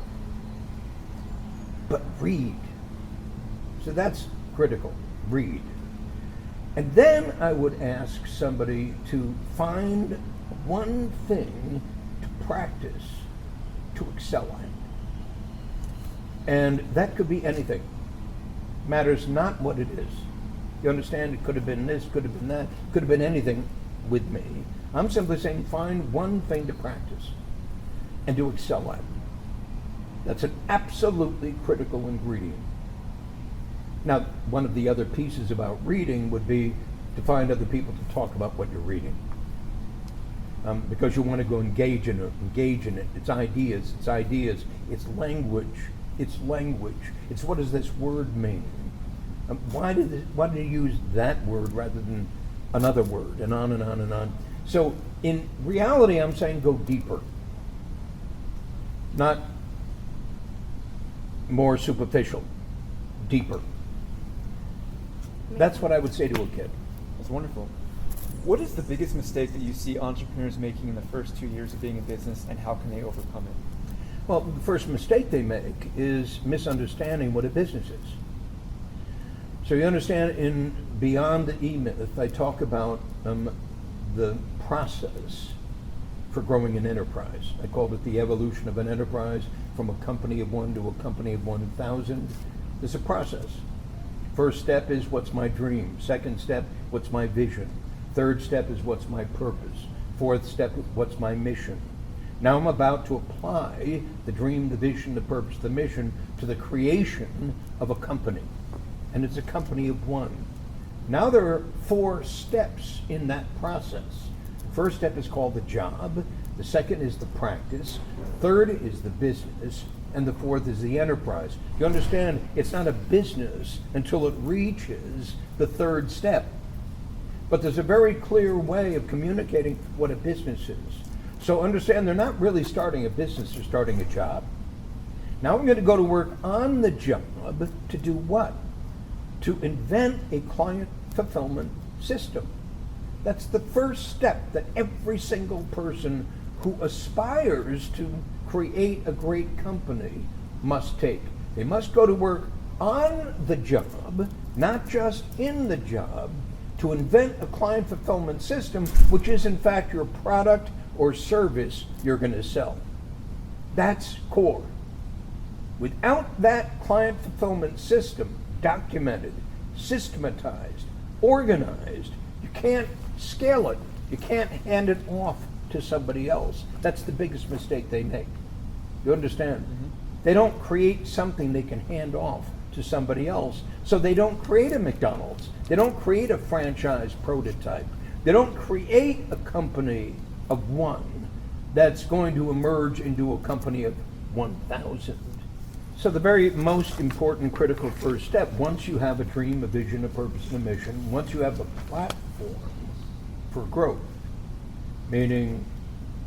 A: but read. So that's critical. Read. And then I would ask somebody to find one thing to practice, to excel at. And that could be anything. matters not what it is. You understand? It could have been this, could have been that, could have been anything with me. I'm simply saying find one thing to practice and to excel at. That's an absolutely critical ingredient. Now, one of the other pieces about reading would be to find other people to talk about what you're reading. Because you want to go engage in it. It's ideas, it's language. It's what does this word mean? Why did you use that word rather than another word, and on and on and on. So in reality, I'm saying go deeper, not more superficial, deeper. That's what I would say to a kid.
C: That's wonderful. What is the biggest mistake that you see entrepreneurs making in the first 2 years of being in business, and how can they overcome it?
A: Well, the first mistake they make is misunderstanding what a business is. So you understand, in Beyond the E-Myth, I talk about the process for growing an enterprise. I called it the evolution of an enterprise from a company of one to a company of 1,000. There's a process. First step is, what's my dream? Second step, what's my vision? Third step is, what's my purpose? Fourth step, what's my mission? Now I'm about to apply the dream, the vision, the purpose, the mission to the creation of a company. And it's a company of one. Now there are 4 steps in that process. The first step is called the job. The second is the practice. Third is the business. And the fourth is the enterprise. You understand, it's not a business until it reaches the third step. But there's a very clear way of communicating what a business is. So understand, they're not really starting a business, they're starting a job. Now we're going to go to work on the job to do what? To invent a client fulfillment system. That's the first step that every single person who aspires to create a great company must take. They must go to work on the job, not just in the job, to invent a client fulfillment system, which is in fact your product or service you're going to sell. That's core. Without that client fulfillment system documented, systematized, organized, you can't scale it. You can't hand it off to somebody else. That's the biggest mistake they make. You understand? Mm-hmm. They don't create something they can hand off to somebody else. So they don't create a McDonald's. They don't create a franchise prototype. They don't create a company of one that's going to emerge into a company of 1,000. So the very most important critical first step, once you have a dream, a vision, a purpose, and a mission, once you have a platform for growth, meaning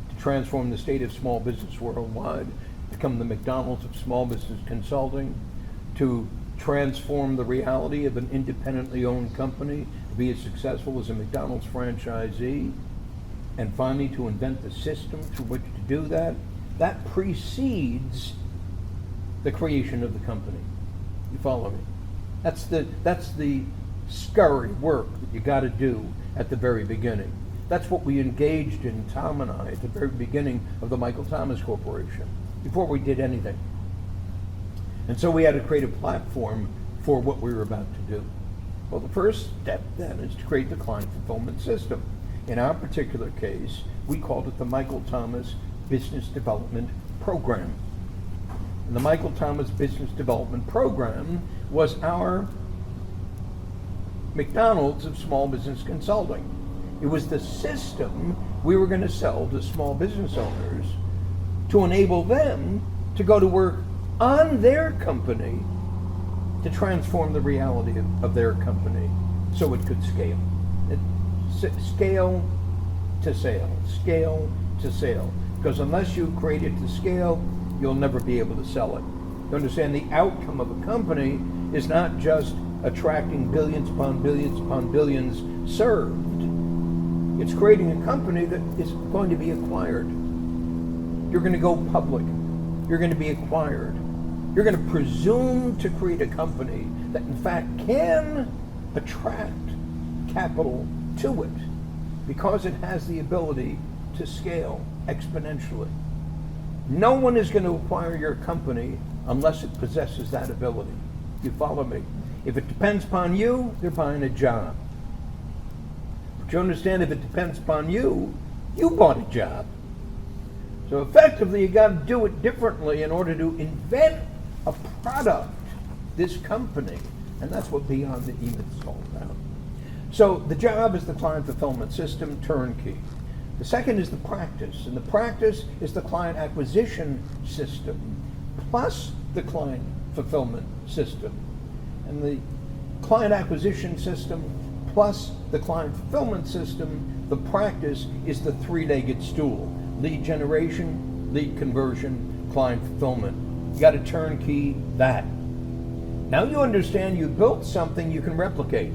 A: to transform the state of small business worldwide, become the McDonald's of small business consulting, to transform the reality of an independently owned company, to be as successful as a McDonald's franchisee, and finally to invent the system through which to do that, that precedes the creation of the company. You follow me? That's the scurry work that you got to do at the very beginning. That's what we engaged in, Tom and I, at the very beginning of the Michael Thomas Corporation, before we did anything. And so we had to create a platform for what we were about to do. Well, the first step then is to create the client fulfillment system. In our particular case, we called it the Michael Thomas Business Development Program. And the Michael Thomas Business Development Program was our McDonald's of small business consulting. It was the system we were going to sell to small business owners to enable them to go to work on their company to transform the reality of their company so it could scale. Scale to sale, scale to sale. Because unless you create it to scale, you'll never be able to sell it. You understand, the outcome of a company is not just attracting billions upon billions upon billions served. It's creating a company that is going to be acquired. You're going to go public. You're going to be acquired. You're going to presume to create a company that in fact can attract capital to it because it has the ability to scale exponentially. No one is going to acquire your company unless it possesses that ability. You follow me? If it depends upon you, they're buying a job. But you understand, if it depends upon you, you bought a job. So effectively, you got to do it differently in order to invent a product, this company, and that's what Beyond the Email is all about. So the job is the client fulfillment system, turnkey. The second is the practice, and the practice is the client acquisition system, plus the client fulfillment system. And the client acquisition system plus the client fulfillment system, the practice is the three-legged stool. Lead generation, lead conversion, client fulfillment. You got to turnkey that. Now you understand you built something you can replicate.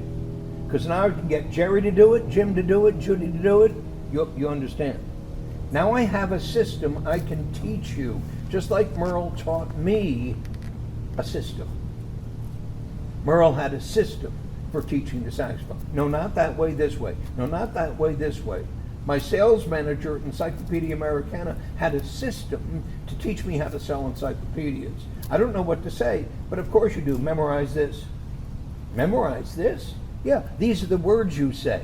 A: Because now I can get Jerry to do it, Jim to do it, Judy to do it. You understand. Now I have a system I can teach you, just like Merle taught me a system. Merle had a system for teaching the saxophone. No, not that way, this way. No, not that way, this way. My sales manager at Encyclopedia Americana had a system to teach me how to sell encyclopedias. I don't know what to say, but of course you do. Memorize this. Memorize this? Yeah, these are the words you say.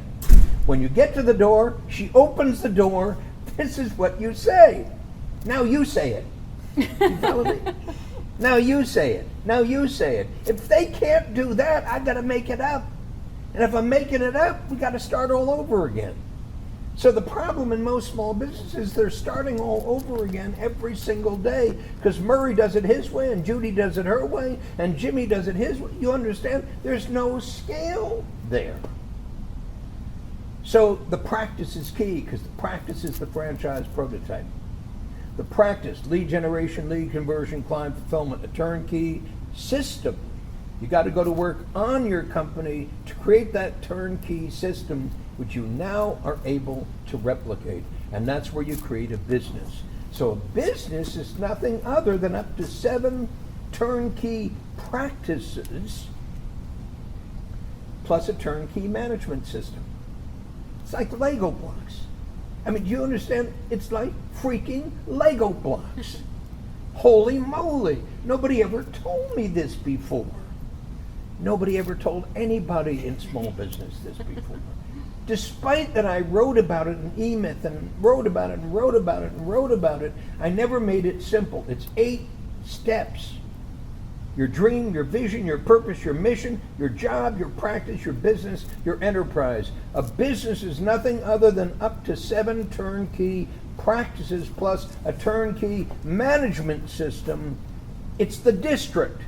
A: When you get to the door, she opens the door. This is what you say. Now you say it. You follow me? Now you say it. Now you say it. If they can't do that, I got to make it up. And if I'm making it up, we got to start all over again. So the problem in most small businesses, they're starting all over again every single day because Murray does it his way and Judy does it her way and Jimmy does it his way. You understand? There's no scale there. So the practice is key because the practice is the franchise prototype. The practice, lead generation, lead conversion, client fulfillment, a turnkey system. You got to go to work on your company to create that turnkey system which you now are able to replicate. And that's where you create a business. So a business is nothing other than up to 7 turnkey practices plus a turnkey management system. It's like Lego blocks. I mean, do you understand? It's like freaking Lego blocks. Holy moly. Nobody ever told me this before. Nobody ever told anybody in small business this before. Despite that I wrote about it in E-Myth and wrote about it and wrote about it and wrote about it, I never made it simple. It's 8 steps. Your dream, your vision, your purpose, your mission, your job, your practice, your business, your enterprise. A business is nothing other than up to 7 turnkey practices plus a turnkey management system. It's the district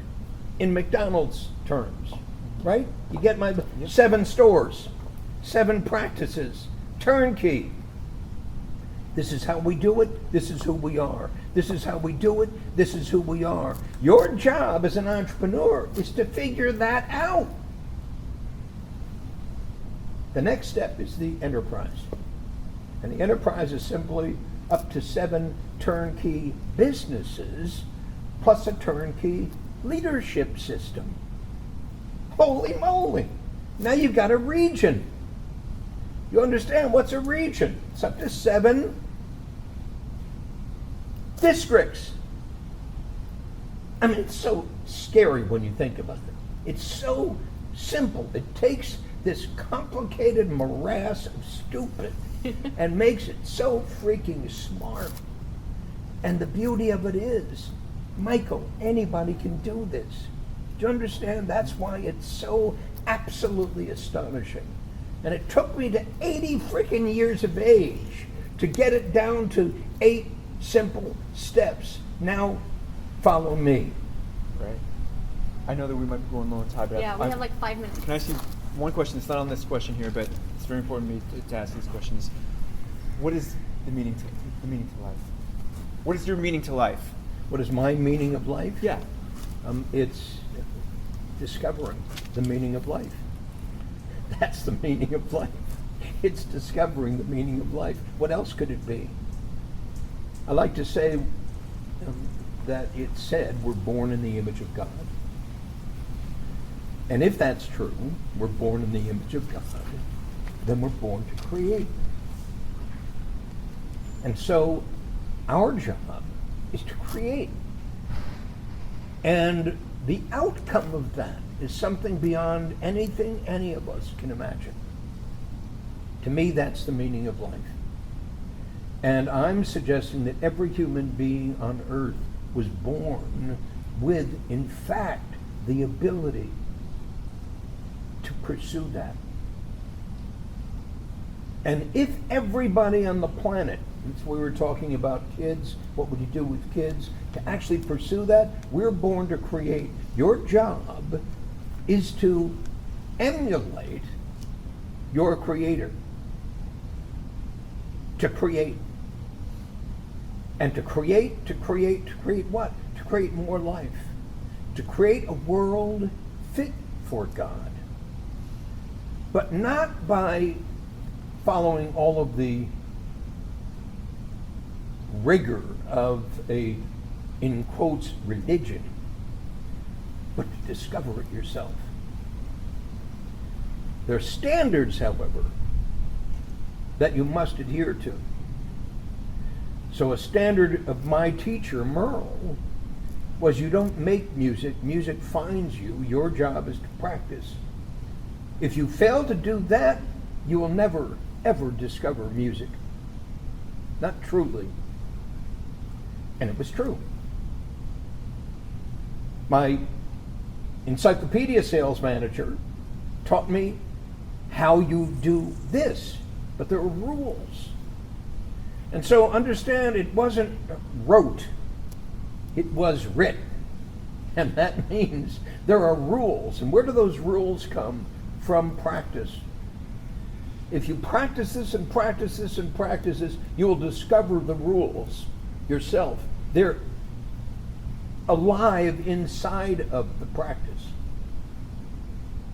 A: in McDonald's terms, right? You get my 7 stores, 7 practices, turnkey. This is how we do it. This is who we are. This is how we do it. This is who we are. Your job as an entrepreneur is to figure that out. The next step is the enterprise. And the enterprise is simply up to 7 turnkey businesses plus a turnkey leadership system. Holy moly. Now you've got a region. You understand what's a region? It's up to 7 districts. I mean, it's so scary when you think about it. It's so simple. It takes this complicated morass of stupid and makes it so freaking smart. And the beauty of it is, Michael, anybody can do this. Do you understand? That's why it's so absolutely astonishing. And it took me to 80 freaking years of age to get it down to 8 simple steps. Now, follow me.
C: Right. I know that we might be going low on time, but
B: Yeah, we have like 5 minutes.
C: Can I ask you one question? It's not on this question here, but it's very important to me to ask these questions. What is the meaning to life? What is your meaning to life?
A: What is my meaning of life?
C: Yeah.
A: It's discovering the meaning of life. That's the meaning of life. It's discovering the meaning of life. What else could it be? I like to say that it's said we're born in the image of God. And if that's true, we're born in the image of God, then we're born to create. And so our job is to create. And the outcome of that is something beyond anything any of us can imagine. To me, that's the meaning of life. And I'm suggesting that every human being on earth was born with, in fact, the ability to pursue that. And if everybody on the planet, since we were talking about kids, what would you do with kids, to actually pursue that, we're born to create. Your job is to emulate your creator. To create. And to create what? To create more life. To create a world fit for God. But not by following all of the rigor of a, in quotes, religion, but to discover it yourself. There are standards, however, that you must adhere to. So a standard of my teacher, Merle, was you don't make music, music finds you. Your job is to practice. If you fail to do that, you will never, ever discover music. Not truly. And it was true. My encyclopedia sales manager taught me how you do this, but there are rules. And so understand, it wasn't rote, it was writ. And that means there are rules. And where do those rules come? From practice. If you practice this and practice this and practice this, you will discover the rules yourself. They're alive inside of the practice.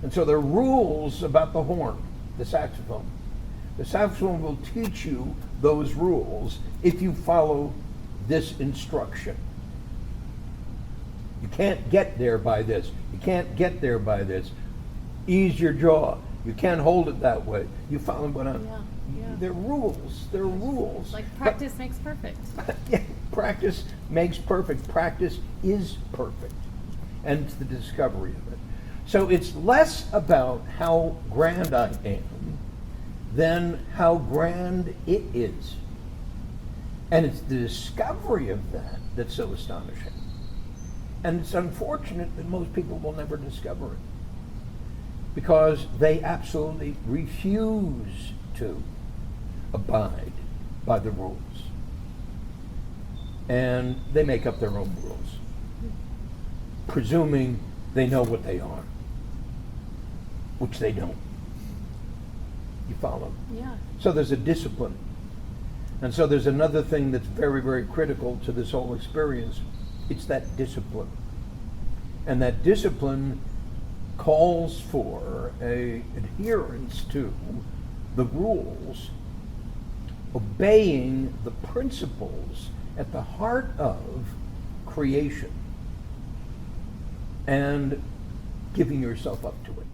A: And so there are rules about the horn, the saxophone. The saxophone will teach you those rules if you follow this instruction. You can't get there by this. You can't get there by this. Ease your jaw. You can't hold it that way. You follow what I'm...
B: Yeah.
A: They're rules. They're rules.
B: Like practice makes perfect.
A: Yeah, practice makes perfect. Practice is perfect. And it's the discovery of it. So it's less about how grand I am than how grand it is. And it's the discovery of that that's so astonishing. And it's unfortunate that most people will never discover it, because they absolutely refuse to abide by the rules. And they make up their own rules, presuming they know what they are, which they don't. You follow?
B: Yeah.
A: So there's a discipline. And so there's another thing that's very, very critical to this whole experience. It's that discipline. And that discipline calls for a adherence to the rules, obeying the principles at the heart of creation, and giving yourself up to it.